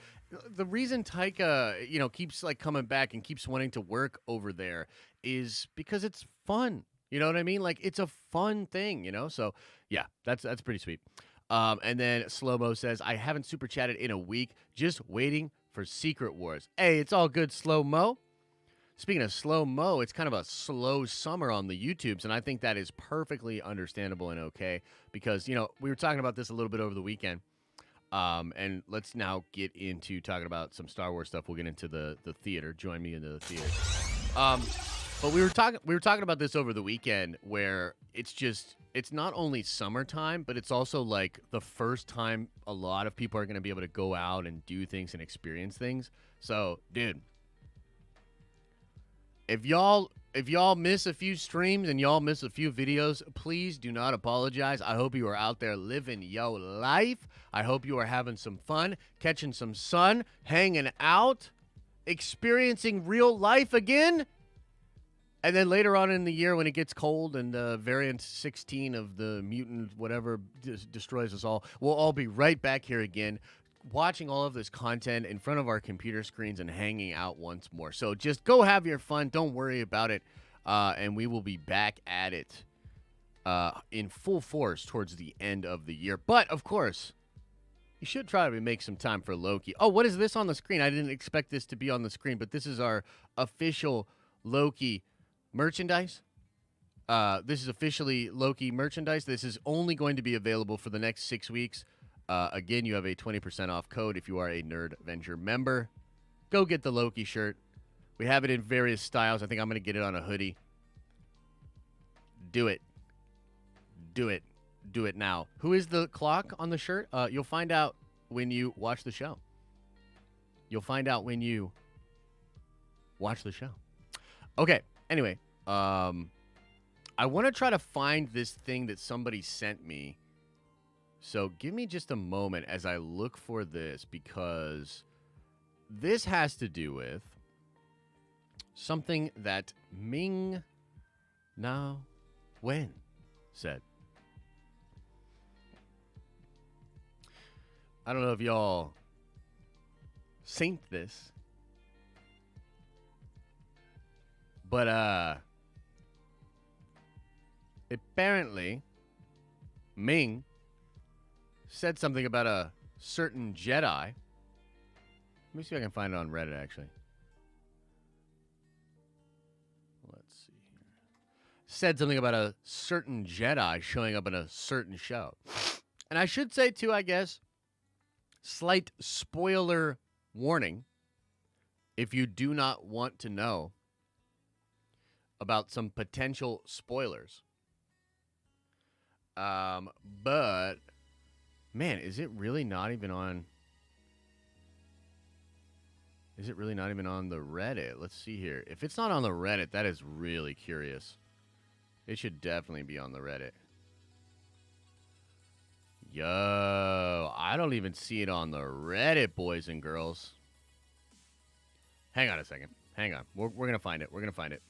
The reason Taika, keeps like coming back and keeps wanting to work over there is because it's fun. You know what I mean? Like, it's a fun thing, So, yeah, that's pretty sweet. And then Slow-Mo says, I haven't super chatted in a week, just waiting for Secret Wars. Hey, it's all good, Slow-Mo. Speaking of Slow-Mo, it's kind of a slow summer on the YouTubes, and I think that is perfectly understandable and okay because, we were talking about this a little bit over the weekend. And let's now get into talking about some Star Wars stuff. We'll get into the theater. Join me into the theater. But we were talking about this over the weekend, where it's not only summertime, but it's also like the first time a lot of people are going to be able to go out and do things and experience things. So, dude, if y'all miss a few streams and y'all miss a few videos, please do not apologize. I hope you are out there living your life. I hope you are having some fun, catching some sun, hanging out, experiencing real life again. And then later on in the year, when it gets cold and variant 16 of the mutant whatever destroys us all, we'll all be right back here again, watching all of this content in front of our computer screens and hanging out once more. So just go have your fun. Don't worry about it. And we will be back at it in full force towards the end of the year. But, of course, you should try to make some time for Loki. Oh, what is this on the screen? I didn't expect this to be on the screen, but this is our official Loki merchandise. This is officially Loki merchandise. This is only going to be available for the next 6 weeks. Again, you have a 20% off code if you are a Nerdvenger member. Go get the Loki shirt. We have it in various styles. I think I'm going to get it on a hoodie. Do it. Do it. Do it now. Who is the clock on the shirt? You'll find out when you watch the show. You'll find out when you watch the show. Okay. Anyway, I want to try to find this thing that somebody sent me. So give me just a moment as I look for this, because this has to do with something that Ming Na Wen said. I don't know if y'all synced this, but apparently Ming said something about a certain Jedi. Let me see if I can find it on Reddit, actually. Let's see here. Said something about a certain Jedi showing up in a certain show. And I should say, too, I guess, slight spoiler warning if you do not want to know about some potential spoilers. But, man, is it really not even on... Is it really not even on the Reddit? Let's see here. If it's not on the Reddit, that is really curious. It should definitely be on the Reddit. Yo, I don't even see it on the Reddit, boys and girls. Hang on a second. Hang on. We're going to find it. We're going to find it.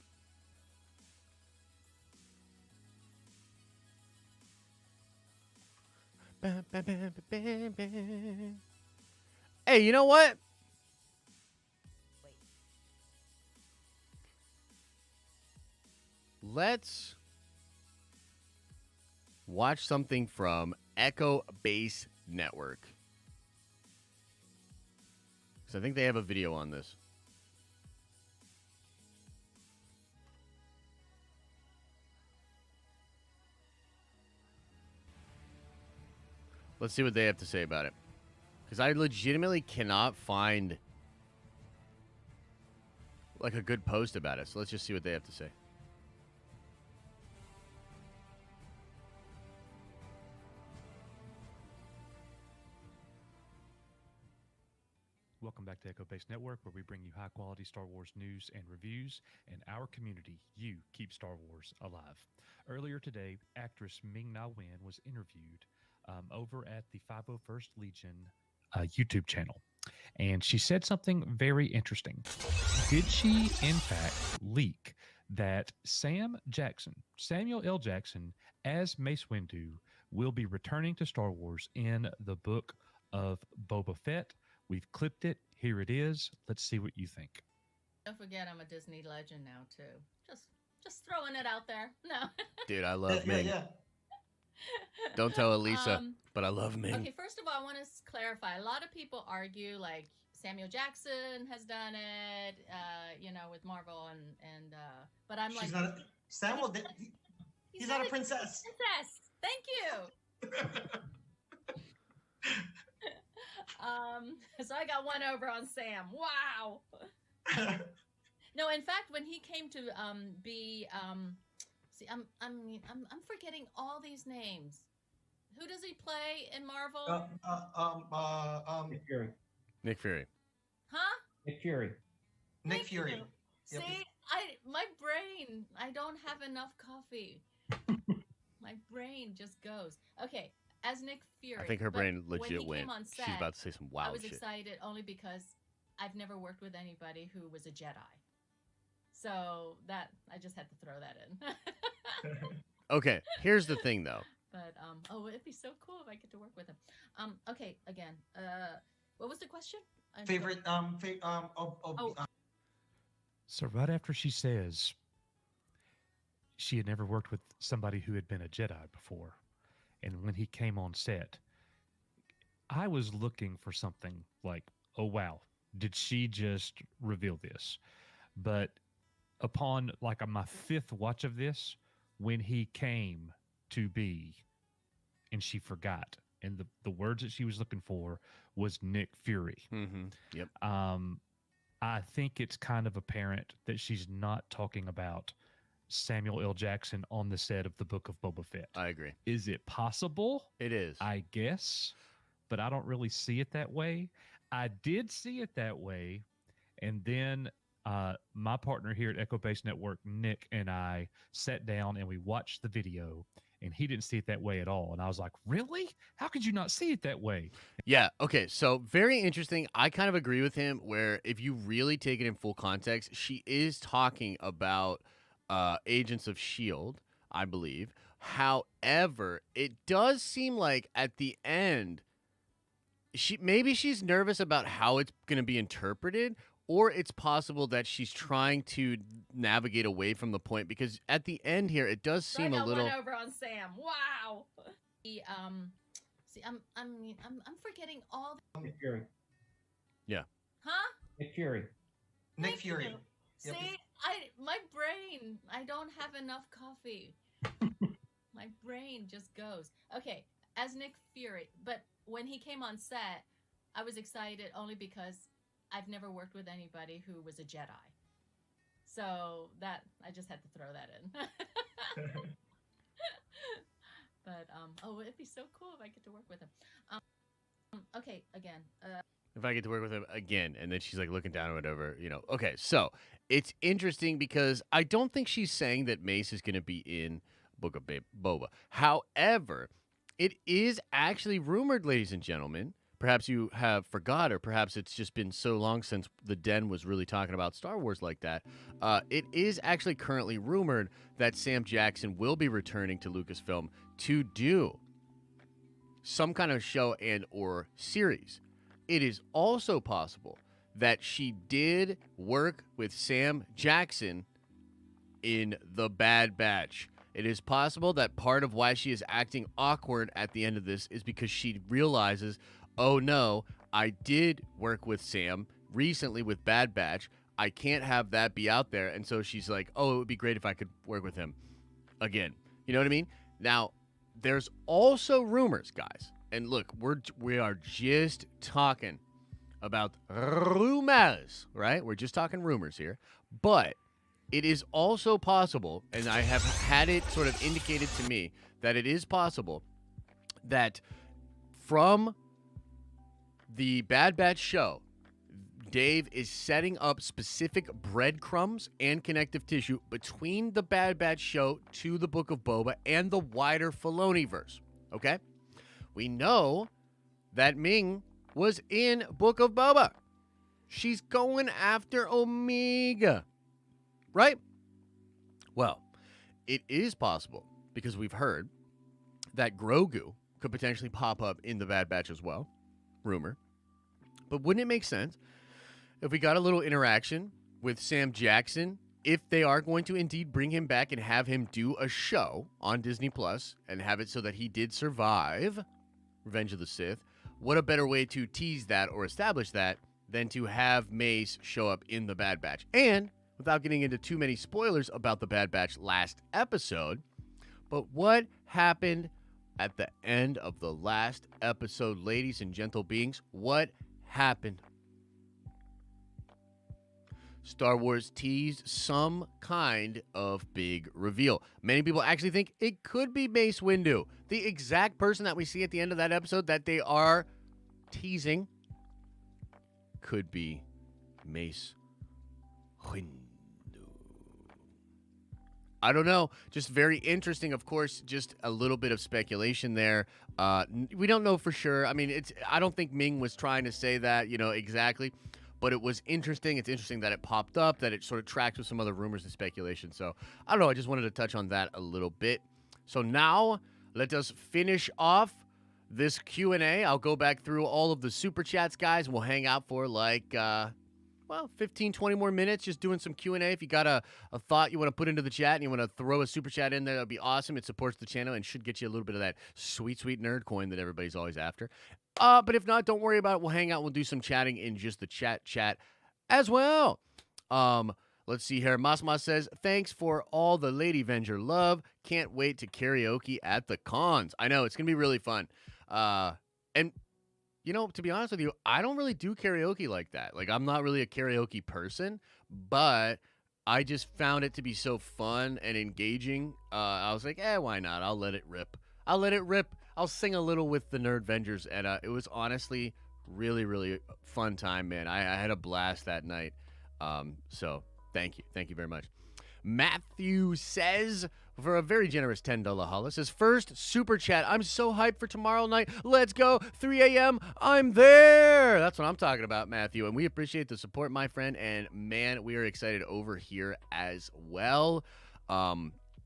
Hey, you know what? Let's watch something from Echo Base Network, because I think they have a video on this. Let's see what they have to say about it, because I legitimately cannot find like a good post about it. So let's just see what they have to say. Welcome back to Echo Base Network, where we bring you high-quality Star Wars news and reviews. In our community, you keep Star Wars alive. Earlier today, actress Ming-Na Wen was interviewed over at the 501st Legion YouTube channel, and she said something very interesting. Did she, in fact, leak that Samuel L. Jackson, as Mace Windu, will be returning to Star Wars in the book of Boba Fett? We've clipped it. Here it is. Let's see what you think. Don't forget, I'm a Disney legend now too. Just throwing it out there. No. Dude, I love Ming. Yeah. Don't tell Elisa, but I love Ming. Okay, first of all, I want to clarify. A lot of people argue like Samuel Jackson has done it, with Marvel and but I'm She's like, not Samuel. He's not a princess. Princess. Thank you. So I got one over on Sam. Wow. No, in fact, when he came to be see, I'm forgetting all these names. Who does he play in Marvel? Nick Fury. Nick Fury. Huh? Nick Fury. Nick Fury. You. Yep. See, my brain, I don't have enough coffee. My brain just goes. Okay, as Nick Fury. I think her brain legit went. went. She's about to say some wild I was shit. excited only because I've never worked with anybody who was a Jedi. So that I just had to throw that in. Okay, here's the thing though. But it'd be so cool if I get to work with him. Okay, again. What was the question? Favorite So right after she says she had never worked with somebody who had been a Jedi before, and when he came on set, I was looking for something like, oh wow, did she just reveal this? But upon like my fifth watch of this, when he came to be and she forgot, and the words that she was looking for was Nick Fury. Mm-hmm. Yep. I think it's kind of apparent that she's not talking about Samuel L. Jackson on the set of the Book of Boba Fett. I agree. Is it possible? It is. I guess, but I don't really see it that way. I did see it that way, and then my partner here at Echo Base Network, Nick, and I sat down and we watched the video, and he didn't see it that way at all. And I was like, really? How could you not see it that way? Yeah. Okay. So very interesting. I kind of agree with him where if you really take it in full context, she is talking about Agents of S.H.I.E.L.D., I believe. However, it does seem like at the end, maybe she's nervous about how it's going to be interpreted, or it's possible that she's trying to navigate away from the point, because at the end here, it does seem a little. One over on Sam. Wow. See, I'm forgetting all. Nick Fury. Yeah. Huh? Nick Fury. Nick Fury. Yep. See, my brain, I don't have enough coffee. My brain just goes. Okay, as Nick Fury, but when he came on set, I was excited only because I've never worked with anybody who was a Jedi. So that I just had to throw that in. But it'd be so cool if I get to work with him. Okay, again. If I get to work with him again, and then she's like looking down or whatever, Okay, so it's interesting because I don't think she's saying that Mace is going to be in Book of Boba. However, it is actually rumored, ladies and gentlemen. Perhaps you have forgot, or perhaps it's just been so long since the Den was really talking about Star Wars like that. It is actually currently rumored that Sam Jackson will be returning to Lucasfilm to do some kind of show and or series. It is also possible that she did work with Sam Jackson in The Bad Batch. It is possible that part of why she is acting awkward at the end of this is because she realizes, oh no, I did work with Sam recently with Bad Batch. I can't have that be out there. And so she's like, oh, it would be great if I could work with him again. You know what I mean? Now, there's also rumors, guys. And look, we are just talking about rumors, right? We're just talking rumors here. But it is also possible, and I have had it sort of indicated to me, that it is possible that from the Bad Batch show, Dave is setting up specific breadcrumbs and connective tissue between the Bad Batch show to the Book of Boba and the wider Filoniverse, okay? We know that Ming was in Book of Boba. She's going after Omega, right? Well, it is possible, because we've heard that Grogu could potentially pop up in the Bad Batch as well. Rumor. But wouldn't it make sense if we got a little interaction with Sam Jackson, if they are going to indeed bring him back and have him do a show on Disney Plus and have it so that he did survive Revenge of the Sith? What a better way to tease that or establish that than to have Mace show up in the Bad Batch? And without getting into too many spoilers about the Bad Batch last episode, but what happened at the end of the last episode, ladies and gentle beings. What happened? Star Wars teased some kind of big reveal. Many people actually think it could be Mace Windu, the exact person that we see at the end of that episode that they are teasing. Could be Mace Windu. I don't know. Just very interesting. Of course, just a little bit of speculation there. We don't know for sure. I mean, I don't think Ming was trying to say that, exactly. But it was interesting. It's interesting that it popped up, that it sort of tracks with some other rumors and speculation. So, I don't know. I just wanted to touch on that a little bit. So now, let us finish off this Q&A. I'll go back through all of the Super Chats, guys, and we'll hang out for 15, 20 more minutes just doing some Q&A. If you got a thought you want to put into the chat and you want to throw a Super Chat in there, that would be awesome. It supports the channel and should get you a little bit of that sweet, sweet nerd coin that everybody's always after. But if not, don't worry about it. We'll hang out. We'll do some chatting in just the chat as well. Let's see here. Masma says, thanks for all the Lady Avenger love. Can't wait to karaoke at the cons. I know, it's going to be really fun. And to be honest with you, I don't really do karaoke like that. Like, I'm not really a karaoke person, but I just found it to be so fun and engaging. I was like, why not? I'll let it rip. I'll sing a little with the Nerdvengers, and it was honestly really, really fun time, man. I had a blast that night. So thank you. Thank you very much. Matthew says, for a very generous $10 holla, says, first Super Chat. I'm so hyped for tomorrow night. Let's go. 3 a.m. I'm there. That's what I'm talking about, Matthew. And we appreciate the support, my friend. And, man, we are excited over here as well.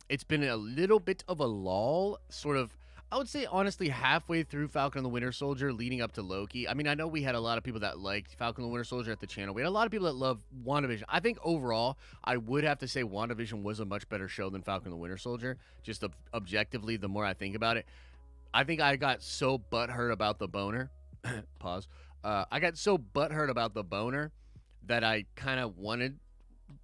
It's been a little bit of a lull, sort of, I would say, honestly, halfway through Falcon and the Winter Soldier leading up to Loki. I mean, I know we had a lot of people that liked Falcon and the Winter Soldier at the channel. We had a lot of people that love WandaVision. I think overall, I would have to say WandaVision was a much better show than Falcon and the Winter Soldier. Just objectively, the more I think about it. I think I got so butthurt about the boner. Pause. I got so butthurt about the boner that I kind of wanted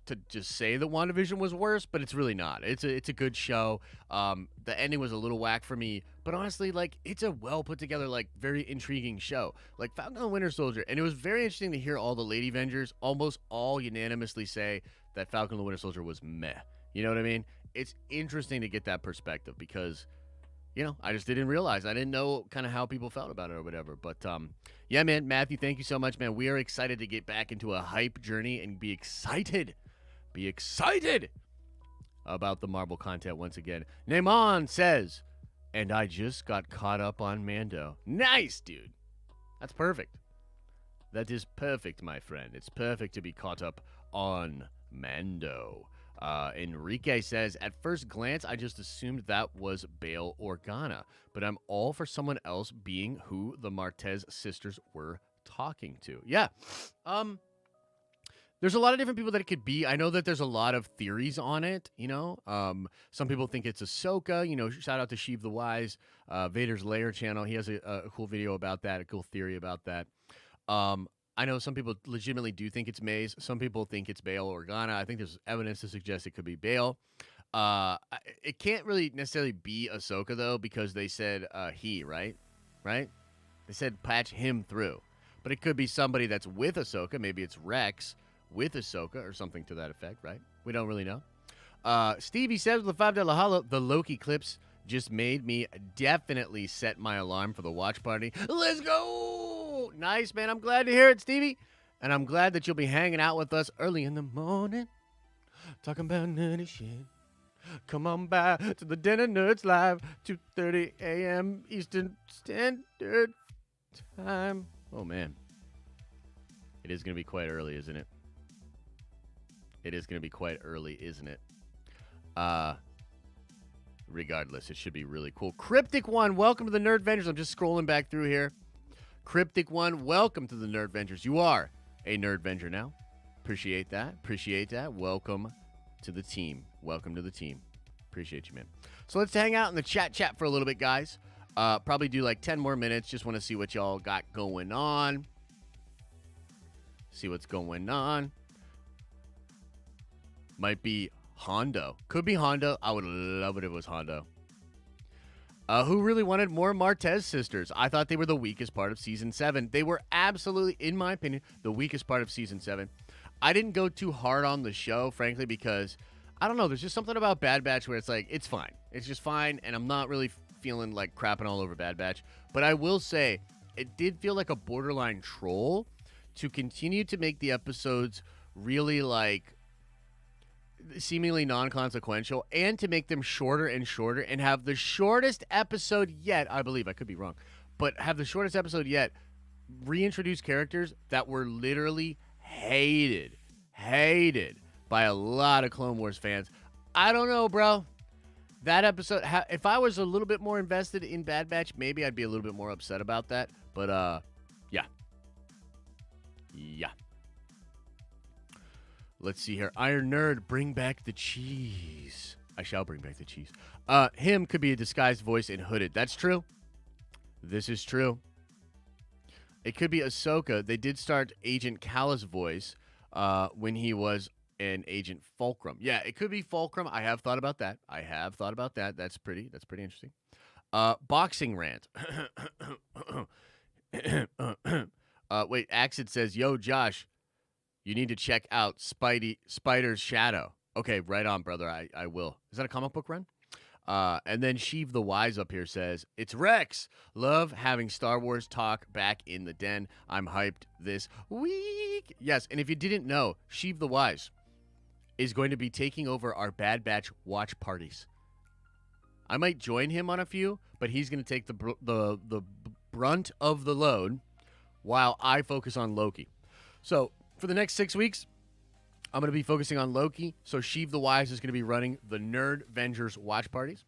to just say that WandaVision was worse, but it's really not. It's a good show. The ending was a little whack for me, but honestly, it's a well put together, very intriguing show. Like Falcon and the Winter Soldier, and it was very interesting to hear all the Lady Avengers almost all unanimously say that Falcon and the Winter Soldier was meh. You know what I mean? It's interesting to get that perspective because, I just didn't realize. I didn't know kind of how people felt about it or whatever. But, yeah, man, Matthew, thank you so much, man. We are excited to get back into a hype journey and be excited about the Marvel content once again. Naaman says, and I just got caught up on Mando. Nice, dude. That's perfect. That is perfect, my friend. It's perfect to be caught up on Mando. Enrique says, at first glance, I just assumed that was Bail Organa, but I'm all for someone else being who the Martez sisters were talking to. Yeah. There's a lot of different people that it could be. I know that there's a lot of theories on it, Some people think it's Ahsoka, shout out to Sheev the Wise, Vader's Lair channel. He has a cool video about that, a cool theory about that. I know some people legitimately do think it's Maze. Some people think it's Bail Organa. I think there's evidence to suggest it could be Bail. It can't really necessarily be Ahsoka, though, because they said he, right? Right? They said patch him through. But it could be somebody that's with Ahsoka. Maybe it's Rex with Ahsoka or something to that effect, right? We don't really know. Stevie says with the $5 holla, the Loki clips just made me definitely set my alarm for the watch party. Let's go! Nice, man. I'm glad to hear it, Stevie. And I'm glad that you'll be hanging out with us early in the morning, talking about nerdy shit. Come on by to the Den of Nerds Live, 2:30 a.m. Eastern Standard Time. Oh, man. It is going to be quite early, isn't it? It is going to be quite early, isn't it? Regardless, it should be really cool. Cryptic One, welcome to the Nerdvengers. I'm just scrolling back through here. Cryptic One, welcome to the Nerdvengers. You are a Nerdvenger now. Appreciate that. Appreciate that. Welcome to the team. Welcome to the team. Appreciate you, man. So let's hang out in the chat for a little bit, guys. Probably do 10 more minutes. Just want to see what y'all got going on. See what's going on. Might be Hondo. Could be Hondo. I would love it if it was Hondo. Who really wanted more Martez sisters? I thought they were the weakest part of Season 7. They were absolutely, in my opinion, the weakest part of Season 7. I didn't go too hard on the show, frankly, because, I don't know, there's just something about Bad Batch where it's like, it's fine. It's just fine, and I'm not really feeling like crapping all over Bad Batch. But I will say, it did feel like a borderline troll to continue to make the episodes really, like, seemingly non-consequential, and to make them shorter and shorter, and have the shortest episode yet, I believe, I could be wrong, but have the shortest episode yet reintroduce characters that were literally hated by a lot of Clone Wars fans. I don't know, bro. That episode, if I was a little bit more invested in Bad Batch, maybe I'd be a little bit more upset about that, but yeah. Let's see here. Iron Nerd, bring back the cheese. I shall bring back the cheese. Him could be a disguised voice in Hooded. That's true. This is true. It could be Ahsoka. They did start Agent Kala's voice when he was an Agent Fulcrum. Yeah, it could be Fulcrum. I have thought about that. That's pretty interesting. Boxing rant. Wait, Axid says, yo, Josh, you need to check out Spider's Shadow. Okay, right on, brother. I will. Is that a comic book run? And then Sheev the Wise up here says, it's Rex. Love having Star Wars talk back in the den. I'm hyped this week. Yes, and if you didn't know, Sheev the Wise is going to be taking over our Bad Batch watch parties. I might join him on a few, but he's going to take the brunt of the load while I focus on Loki. So for the next 6 weeks, I'm going to be focusing on Loki. So Sheev the Wise is going to be running the Nerdvengers watch parties.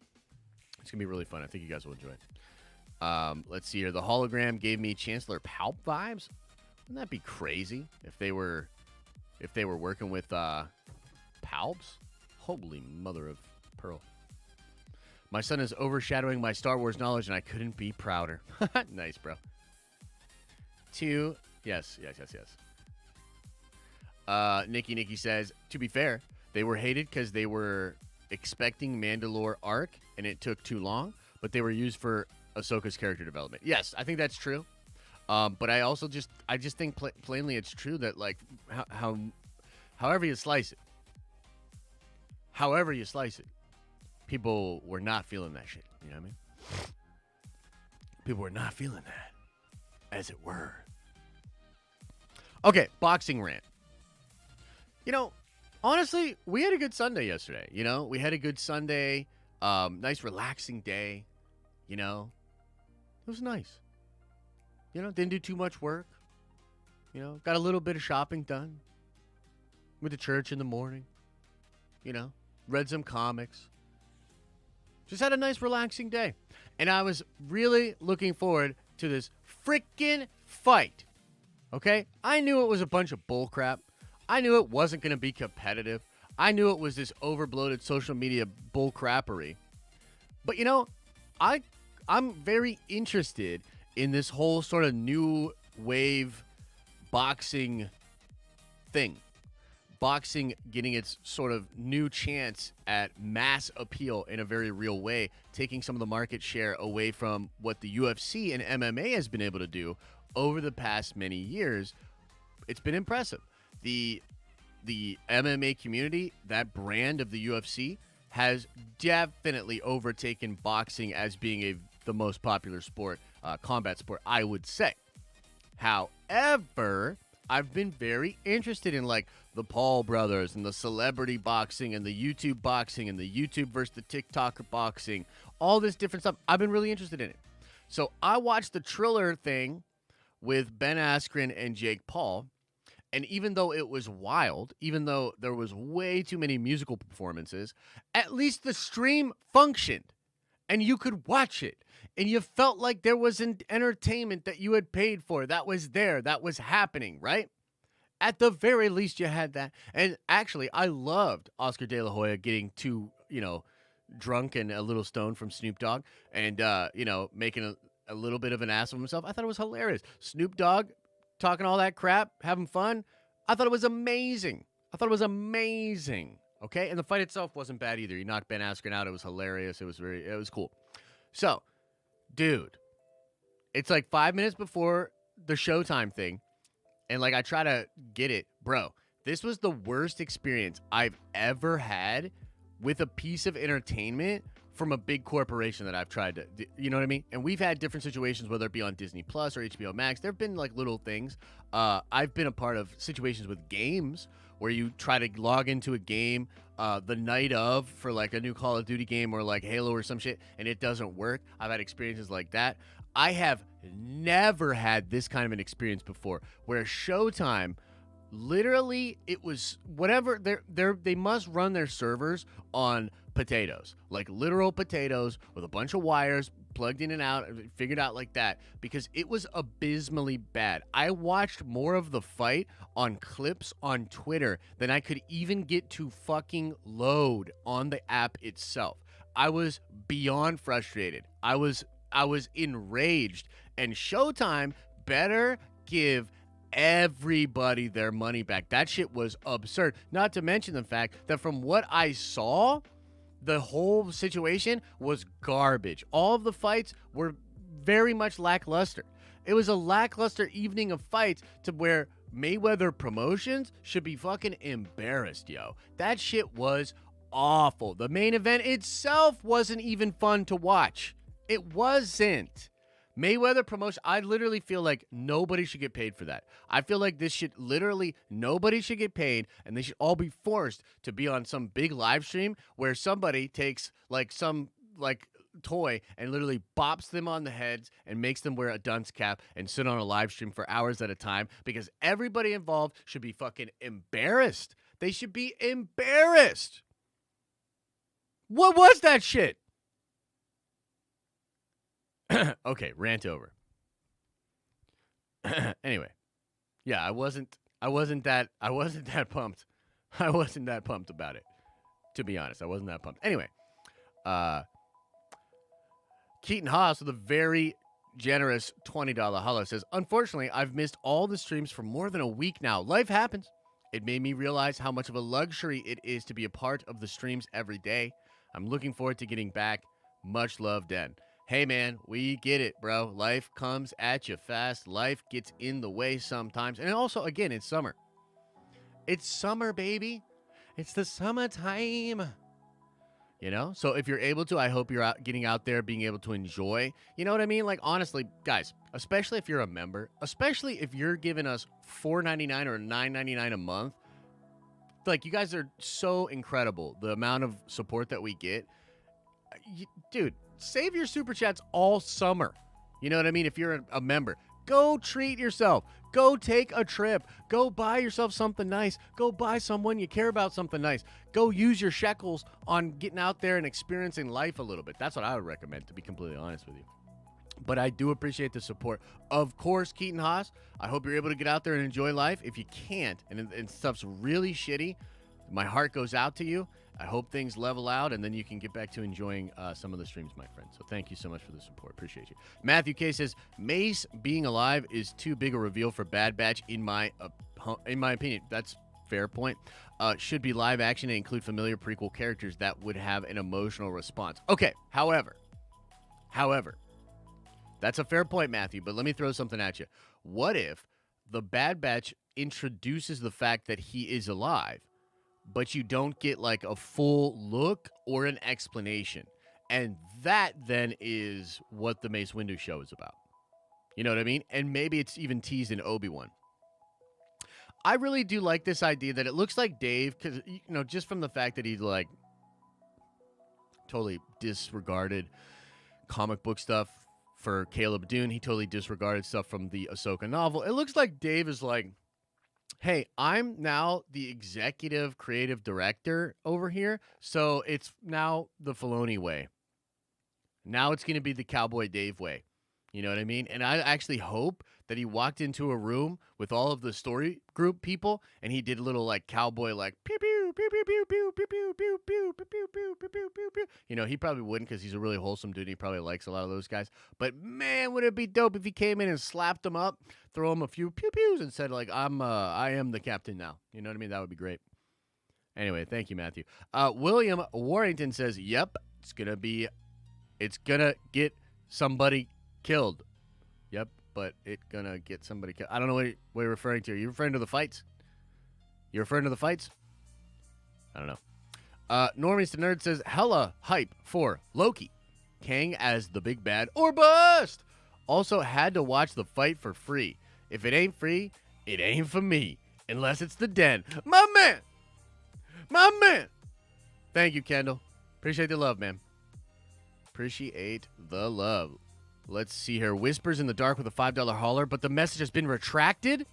It's going to be really fun. I think you guys will enjoy it. Let's see here. The hologram gave me Chancellor Palp vibes. Wouldn't that be crazy if they were working with Palps? Holy mother of pearl. My son is overshadowing my Star Wars knowledge, and I couldn't be prouder. Nice, bro. Yes. Nikki says, to be fair, they were hated because they were expecting Mandalore arc, and it took too long, but they were used for Ahsoka's character development. Yes, I think that's true. But I also just think plainly it's true that, like, however you slice it, people were not feeling that shit. You know what I mean? People were not feeling that, as it were. Okay, boxing rant. You know, honestly, we had a good Sunday yesterday. You know, we had a good Sunday, nice relaxing day. You know, it was nice. You know, didn't do too much work. You know, got a little bit of shopping done. Went to church in the morning. You know, read some comics. Just had a nice relaxing day. And I was really looking forward to this freaking fight. Okay? I knew it was a bunch of bullcrap. I knew it wasn't going to be competitive. I knew it was this overbloated social media bullcrappery. But, you know, I'm very interested in this whole sort of new wave boxing thing. Boxing getting its sort of new chance at mass appeal in a very real way, taking some of the market share away from what the UFC and MMA has been able to do over the past many years. It's been impressive. The MMA community, that brand of the UFC, has definitely overtaken boxing as being the most popular sport, combat sport, I would say. However, I've been very interested in, like, the Paul brothers and the celebrity boxing and the YouTube boxing and the YouTube versus the TikToker boxing, all this different stuff. I've been really interested in it. So I watched the Triller thing with Ben Askren and Jake Paul, and even though it was wild, even though there was way too many musical performances, at least the stream functioned, and you could watch it, and you felt like there was an entertainment that you had paid for, that was there, that was happening, right? At the very least, you had that. And actually, I loved Oscar De La Hoya getting too, drunk and a little stoned from Snoop Dogg and, making a little bit of an ass of himself. I thought it was hilarious. Snoop Dogg talking all that crap, having fun. I thought it was amazing. Okay? And the fight itself wasn't bad either. He knocked Ben Askren out. It was hilarious. It was cool. So, dude, it's like 5 minutes before the Showtime thing, and like I try to get it, bro. This was the worst experience I've ever had with a piece of entertainment from a big corporation that I've tried to, you know what I mean? And we've had different situations, whether it be on Disney Plus or HBO Max. There have been like little things. I've been a part of situations with games where you try to log into a game the night of for like a new Call of Duty game or like Halo or some shit, and it doesn't work. I've had experiences like that. I have never had this kind of an experience before where Showtime, literally, it was whatever. They must run their servers on potatoes, like literal potatoes with a bunch of wires plugged in and out, figured out like that, because it was abysmally bad. I watched more of the fight on clips on Twitter than I could even get to fucking load on the app itself. I was beyond frustrated. I was enraged, and Showtime better give everybody their money back. That shit was absurd. Not to mention the fact that from what I saw, the whole situation was garbage. All of the fights were very much lackluster. It was a lackluster evening of fights to where Mayweather Promotions should be fucking embarrassed, yo. That shit was awful. The main event itself wasn't even fun to watch. It wasn't. Mayweather Promotion, I literally feel like nobody should get paid for that. I feel like this shit, literally nobody should get paid, and they should all be forced to be on some big live stream where somebody takes like some like toy and literally bops them on the heads and makes them wear a dunce cap and sit on a live stream for hours at a time, because everybody involved should be fucking embarrassed. They should be embarrassed. What was that shit? Okay, rant over. Anyway, yeah, I wasn't that pumped. I wasn't that pumped about it. To be honest, I wasn't that pumped. Anyway, Keaton Haas with a very generous $20 hollow says, "Unfortunately, I've missed all the streams for more than a week now. Life happens. It made me realize how much of a luxury it is to be a part of the streams every day. I'm looking forward to getting back. Much love, Den." Hey, man, we get it, bro. Life comes at you fast. Life gets in the way sometimes. And also, again, it's summer. It's summer, baby. It's the summertime. You know? So if you're able to, I hope you're getting out there, being able to enjoy. You know what I mean? Like, honestly, guys, especially if you're a member, especially if you're giving us $4.99 or $9.99 a month, like, you guys are so incredible. The amount of support that we get. Dude, save your super chats all summer. You know what I mean? If you're a member, go treat yourself. Go take a trip. Go buy yourself something nice. Go buy someone you care about something nice. Go use your shekels on getting out there and experiencing life a little bit. That's what I would recommend, to be completely honest with you. But I do appreciate the support. Of course, Keaton Haas, I hope you're able to get out there and enjoy life. If you can't, and stuff's really shitty, my heart goes out to you. I hope things level out, and then you can get back to enjoying some of the streams, my friend. So thank you so much for the support. Appreciate you. Matthew K says, Mace being alive is too big a reveal for Bad Batch, in my opinion. That's fair point. Should be live action and include familiar prequel characters that would have an emotional response. Okay, however, that's a fair point, Matthew, but let me throw something at you. What if the Bad Batch introduces the fact that he is alive, but you don't get like a full look or an explanation? And that then is what the Mace Windu show is about. You know what I mean? And maybe it's even teased in Obi-Wan. I really do like this idea that it looks like Dave, because, you know, just from the fact that he's like totally disregarded comic book stuff for Caleb Dune. He totally disregarded stuff from the Ahsoka novel. It looks like Dave is like, hey, I'm now the executive creative director over here, so it's now the Filoni way. Now it's going to be the Cowboy Dave way. You know what I mean? And I actually hope that he walked into a room with all of the story group people, and he did a little like cowboy, like pew pew pew pew pew pew pew pew pew pew pew pew pew pew pew pew pew. You know, he probably wouldn't, because he's a really wholesome dude. He probably likes a lot of those guys. But man, would it be dope if he came in and slapped them up, throw him a few pew pews, and said like, I am the captain now. You know what I mean? That would be great. Anyway, thank you, Matthew. William Warrington says, yep, it's gonna be It's gonna get somebody killed. Yep, but it gonna get somebody killed. I don't know what you're referring to. Are you referring to the fights? You're referring to the fights? I don't know. Normies to Nerd says, hella hype for Loki. Kang as the big bad or bust. Also had to watch the fight for free. If it ain't free, it ain't for me. Unless it's the den. My man! My man! Thank you, Kendall. Appreciate the love, man. Appreciate the love. Let's see here. Whispers in the dark with a $5 hauler, but the message has been retracted.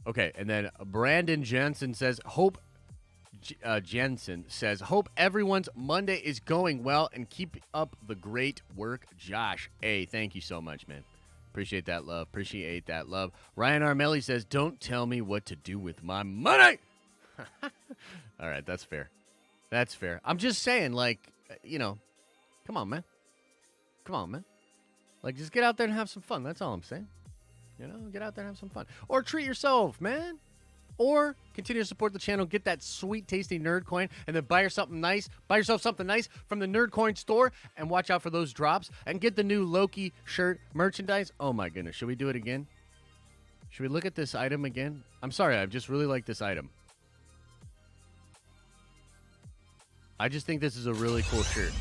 Okay, and then Brandon Jensen says, hope everyone's Monday is going well and keep up the great work, Josh. Hey, thank you so much, man. Appreciate that love. Appreciate that love. Ryan Armelli says, don't tell me what to do with my money. All right, that's fair. That's fair. I'm just saying, like, you know, come on, man. Come on, man. Like, just get out there and have some fun. That's all I'm saying. You know, get out there and have some fun. Or treat yourself, man. Or continue to support the channel, get that sweet, tasty Nerd Coin, and then buy yourself something nice from the Nerd Coin store, and watch out for those drops, and get the new Loki shirt merchandise. Oh, my goodness. Should we do it again? Should we look at this item again? I'm sorry. I just really like this item. I just think this is a really cool shirt.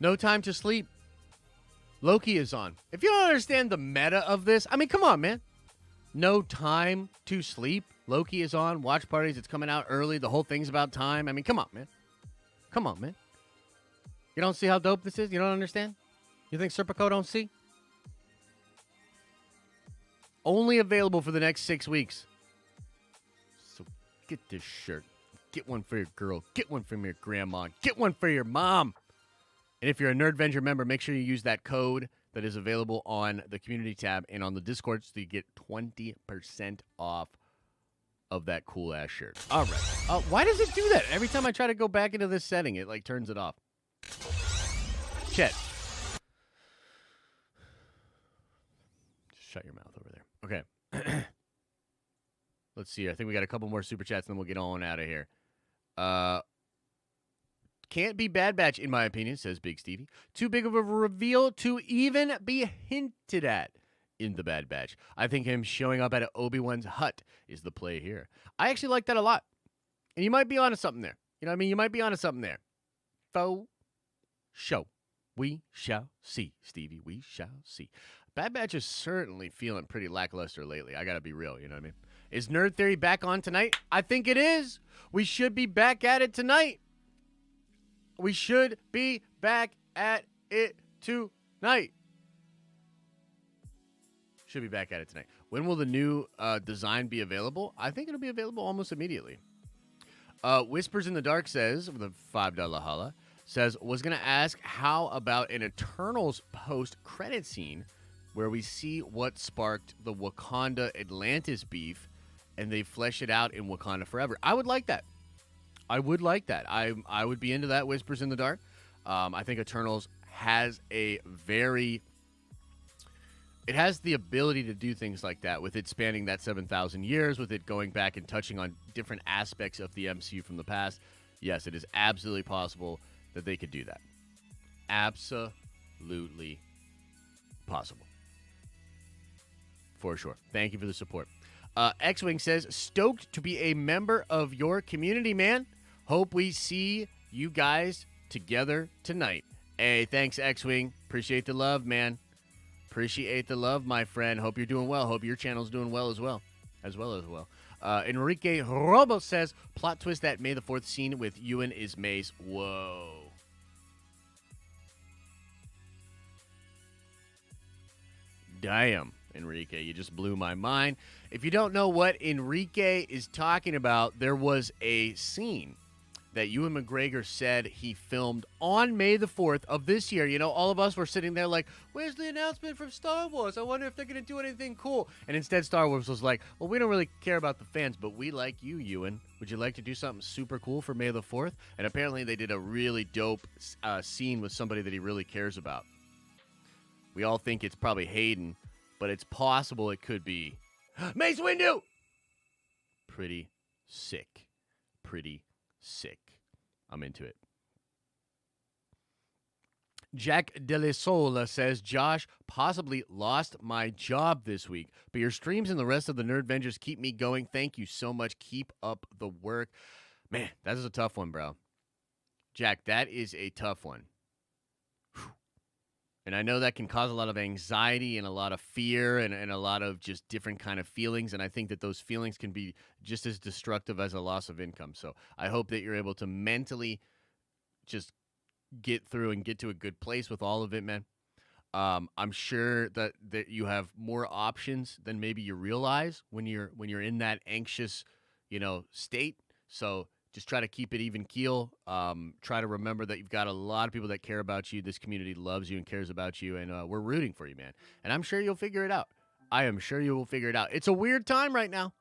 No time to sleep. Loki is on. If you don't understand the meta of this, I mean, come on, man. No time to sleep. Loki is on. Watch parties. It's coming out early. The whole thing's about time. I mean, come on, man. Come on, man. You don't see how dope this is? You don't understand? You think Serpico don't see? Only available for the next 6 weeks. So get this shirt. Get one for your girl. Get one from your grandma. Get one for your mom. And if you're a Nerdvenger member, make sure you use that code that is available on the community tab and on the Discord so you get 20% off of that cool-ass shirt. All right. Why does it do that? Every time I try to go back into this setting, it, like, turns it off. Chet. Just shut your mouth over there. Okay. Let's see here. I think we got a couple more super chats, and then we'll get on out of here. Can't be Bad Batch, in my opinion, says Big Stevie. Too big of a reveal to even be hinted at in the Bad Batch. I think him showing up at Obi-Wan's hut is the play here. I actually like that a lot. And you might be onto something there. You know what I mean? You might be onto something there. Faux show. We shall see, Stevie. We shall see. Bad Batch is certainly feeling pretty lackluster lately. I got to be real. You know what I mean? Is Nerd Theory back on tonight? I think it is. We should be back at it tonight. We should be back at it tonight. Should be back at it tonight. When will the new design be available? I think it'll be available almost immediately. Whispers in the Dark says, with a $5 holla, says, was going to ask how about an Eternals post-credit scene where we see what sparked the Wakanda-Atlantis beef and they flesh it out in Wakanda Forever. I would like that. I would like that. I would be into that, Whispers in the Dark. I think Eternals has it has the ability to do things like that, with it spanning that 7,000 years, with it going back and touching on different aspects of the MCU from the past. Yes, it is absolutely possible that they could do that. Absolutely possible. For sure. Thank you for the support. X-Wing says, stoked to be a member of your community, man. Hope we see you guys together tonight. Hey, thanks, X-Wing. Appreciate the love, man. Appreciate the love, my friend. Hope you're doing well. Hope your channel's doing well as well. Enrique Robo says, plot twist that May the 4th scene with Ewan is Mace. Whoa. Damn, Enrique, you just blew my mind. If you don't know what Enrique is talking about, there was a scene that Ewan McGregor said he filmed on May the 4th of this year. You know, all of us were sitting there like, where's the announcement from Star Wars? I wonder if they're going to do anything cool. And instead, Star Wars was like, well, we don't really care about the fans, but we like you, Ewan. Would you like to do something super cool for May the 4th? And apparently they did a really dope scene with somebody that he really cares about. We all think it's probably Hayden, but it's possible it could be Mace Windu. Pretty sick. pretty sick. I'm into it. Jack Delesola says, Josh, possibly lost my job this week, but your streams and the rest of the Nerdvengers keep me going. Thank you so much. Keep up the work. Man, that is a tough one, bro. Jack, that is a tough one. Whew. And I know that can cause a lot of anxiety and a lot of fear and a lot of just different kind of feelings, and I think that those feelings can be just as destructive as a loss of income. So I hope that you're able to mentally just get through and get to a good place with all of it, man. I'm sure that you have more options than maybe you realize when you're in that anxious, state. So just try to keep it even keel. Try to remember that you've got a lot of people that care about you. This community loves you and cares about you, and we're rooting for you, man. And I'm sure you'll figure it out. I am sure you will figure it out. It's a weird time right now.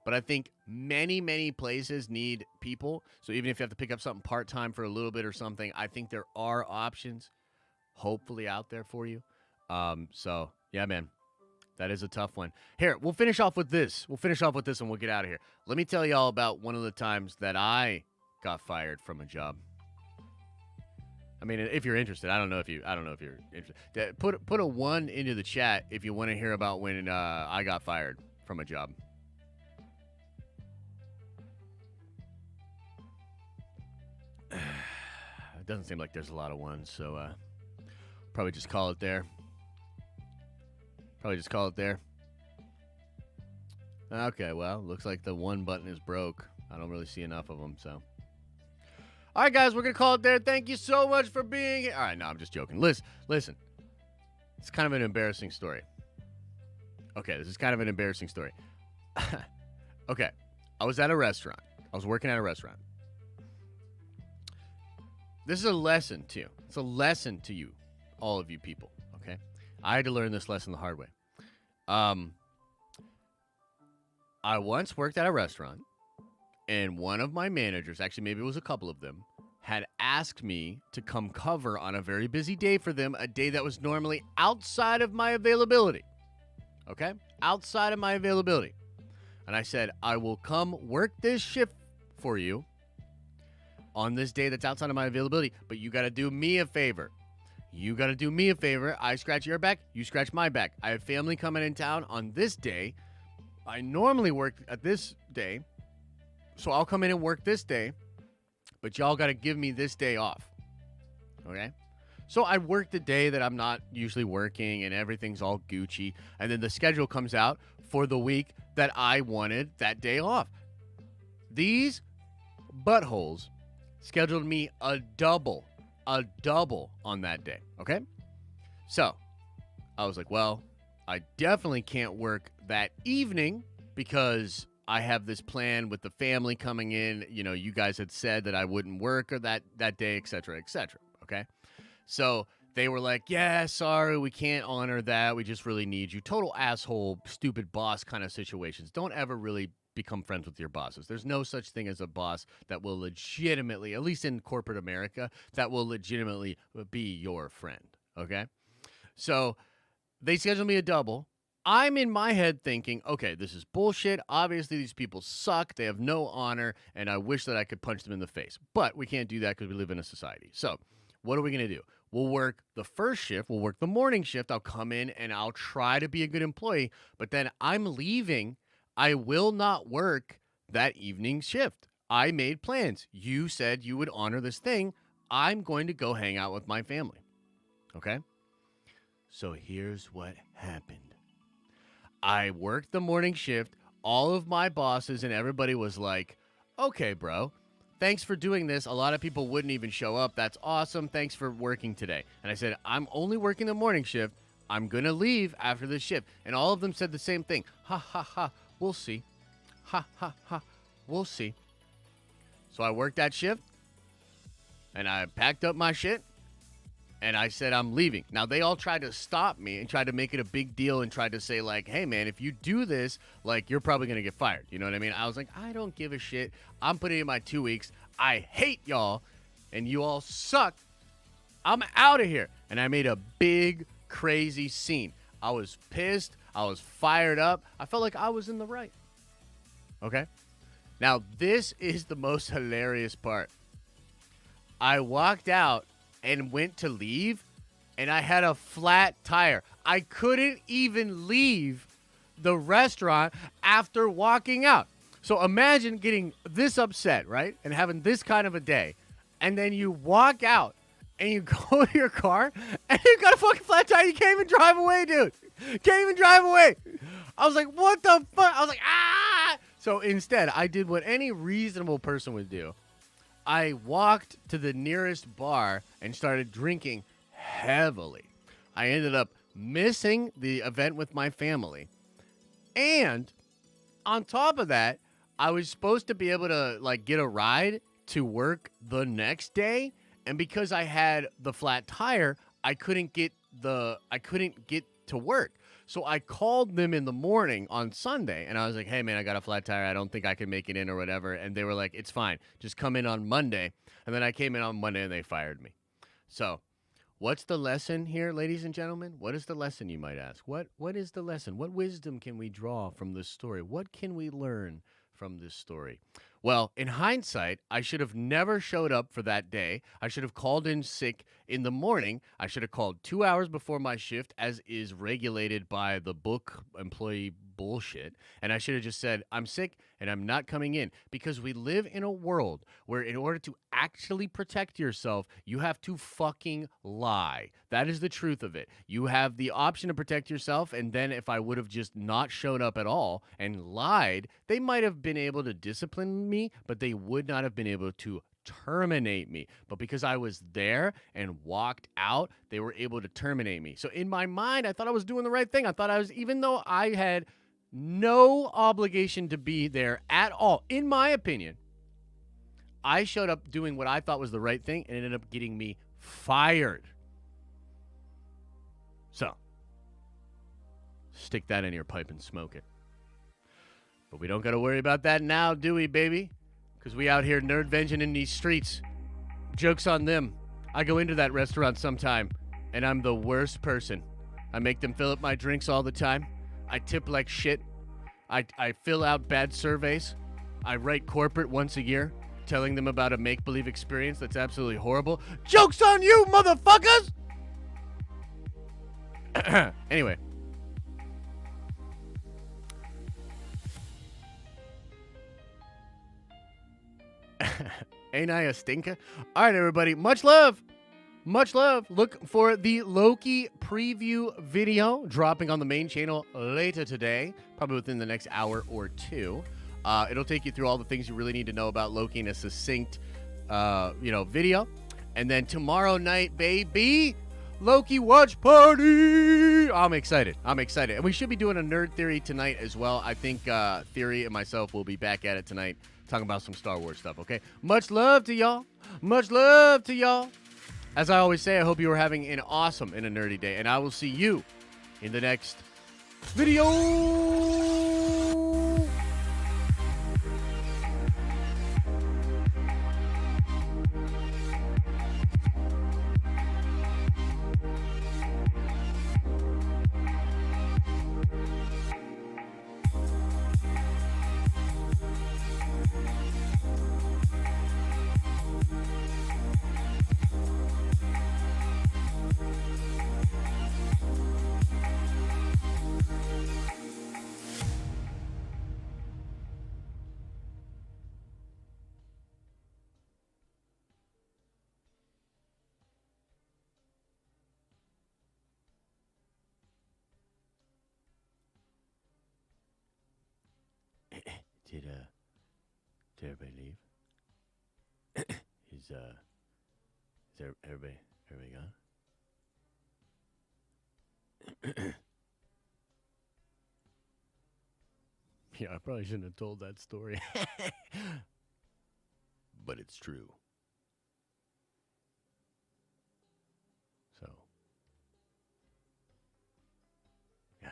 But I think many, many places need people. So even if you have to pick up something part-time for a little bit or something, I think there are options hopefully out there for you. So, yeah, man, that is a tough one. Here, we'll finish off with this. And we'll get out of here. Let me tell you all about one of the times that I got fired from a job. I mean, if you're interested, I don't know if you're interested. Put a 1 into the chat if you want to hear about when I got fired from a job. It doesn't seem like there's a lot of ones, so probably just call it there. Okay, well, looks like the 1 button is broke. I don't really see enough of them, so. All right, guys, we're going to call it there. Thank you so much for being here. All right, no, I'm just joking. Listen. It's kind of an embarrassing story. Okay, this is kind of an embarrassing story. Okay, I was at a restaurant. I was working at a restaurant. This is a lesson, too. It's a lesson to you, all of you people, okay? I had to learn this lesson the hard way. I once worked at a restaurant, and one of my managers, actually maybe it was a couple of them, had asked me to come cover on a very busy day for them, a day that was normally outside of my availability. Okay? Outside of my availability. And I said, I will come work this shift for you on this day that's outside of my availability, but you got to do me a favor. I scratch your back, you scratch my back. I have family coming in town on this day. I normally work at this day, so I'll come in and work this day, but y'all got to give me this day off. Okay? So I work the day that I'm not usually working, and everything's all Gucci, and then the schedule comes out for the week that I wanted that day off. These buttholes scheduled me a double on that day, okay? So I was like, well, I definitely can't work that evening because I have this plan with the family coming in. You guys had said that I wouldn't work or that day, et cetera, okay? So they were like, yeah, sorry, we can't honor that. We just really need you. Total asshole, stupid boss kind of situations. Don't ever really become friends with your bosses. There's no such thing as a boss that will legitimately, at least in corporate America, that will legitimately be your friend, okay? So they scheduled me a double. I'm in my head thinking, okay, this is bullshit. Obviously, these people suck. They have no honor, and I wish that I could punch them in the face. But we can't do that because we live in a society. So what are we going to do? We'll work the first shift. We'll work the morning shift. I'll come in, and I'll try to be a good employee. But then I'm leaving. I will not work that evening shift. I made plans. You said you would honor this thing. I'm going to go hang out with my family. Okay? So here's what happened. I worked the morning shift. All of my bosses and everybody was like, okay, bro, thanks for doing this. A lot of people wouldn't even show up. That's awesome. Thanks for working today. And I said, I'm only working the morning shift. I'm going to leave after this shift. And all of them said the same thing. Ha, ha, ha. We'll see. Ha, ha, ha. We'll see. So I worked that shift, and I packed up my shit, and I said I'm leaving. Now, they all tried to stop me and tried to make it a big deal and tried to say, like, hey, man, if you do this, like, you're probably going to get fired. You know what I mean? I was like, I don't give a shit. I'm putting in my 2 weeks. I hate y'all, and you all suck. I'm out of here. And I made a big, crazy scene. I was pissed. I was fired up. I felt like I was in the right. Okay? Now, this is the most hilarious part. I walked out and went to leave, and I had a flat tire. I couldn't even leave the restaurant after walking out. So imagine getting this upset, right? And having this kind of a day. And then you walk out and you go to your car and you got a fucking flat tire. You can't even drive away, dude. Can't even drive away. I was like, what the fuck? I was like, ah! So instead, I did what any reasonable person would do. I walked to the nearest bar and started drinking heavily. I ended up missing the event with my family. And on top of that, I was supposed to be able to like get a ride to work the next day, and because I had the flat tire, I couldn't get to work. So I called them in the morning on Sunday, and I was like, "Hey man, I got a flat tire. I don't think I can make it in or whatever." And they were like, "It's fine. Just come in on Monday." And then I came in on Monday and they fired me. So, what's the lesson here, ladies and gentlemen? What is the lesson, you might ask? What is the lesson? What wisdom can we draw from this story? What can we learn from this story? Well, in hindsight, I should have never showed up for that day. I should have called in sick in the morning. I should have called 2 hours before my shift, as is regulated by the book employee bullshit. And I should have just said, I'm sick and I'm not coming in, because we live in a world where in order to actually protect yourself, you have to fucking lie. That is the truth of it. You have the option to protect yourself, and then if I would have just not shown up at all and lied, they might have been able to discipline me, but they would not have been able to terminate me. But because I was there and walked out, they were able to terminate me. So in my mind, I thought I was doing the right thing. I thought I was, even though I had no obligation to be there at all, in my opinion, I showed up doing what I thought was the right thing and ended up getting me fired. So, stick that in your pipe and smoke it. But we don't got to worry about that now, do we, baby? Because we out here nerdvenging in these streets. Joke's on them. I go into that restaurant sometime, and I'm the worst person. I make them fill up my drinks all the time. I tip like shit. I fill out bad surveys. I write corporate once a year, telling them about a make-believe experience that's absolutely horrible. Joke's on you, motherfuckers! Anyway. Ain't I a stinker? All right, everybody. Much love. Much love. Look for the Loki preview video dropping on the main channel later today, probably within the next hour or two. It'll take you through all the things you really need to know about Loki in a succinct, video. And then tomorrow night, baby, Loki watch party. I'm excited. And we should be doing a Nerd Theory tonight as well. I think Theory and myself will be back at it tonight, talking about some Star Wars stuff, okay? Much love to y'all. Much love to y'all. As I always say, I hope you are having an awesome and a nerdy day, and I will see you in the next video. Did everybody leave? Is there everybody gone? Yeah, I probably shouldn't have told that story. But it's true. So, yeah.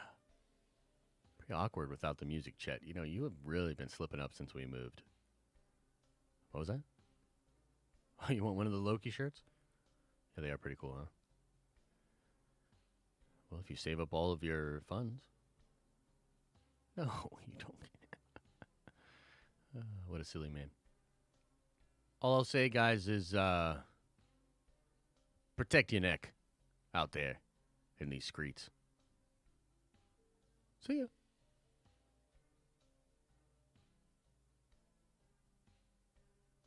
Pretty awkward without the music, Chet. You know, you have really been slipping up since we moved. What was that? Oh, you want one of the Loki shirts? Yeah, they are pretty cool, huh? Well, if you save up all of your funds. No, you don't. What a silly man. All I'll say, guys, is protect your neck out there in these streets. See ya.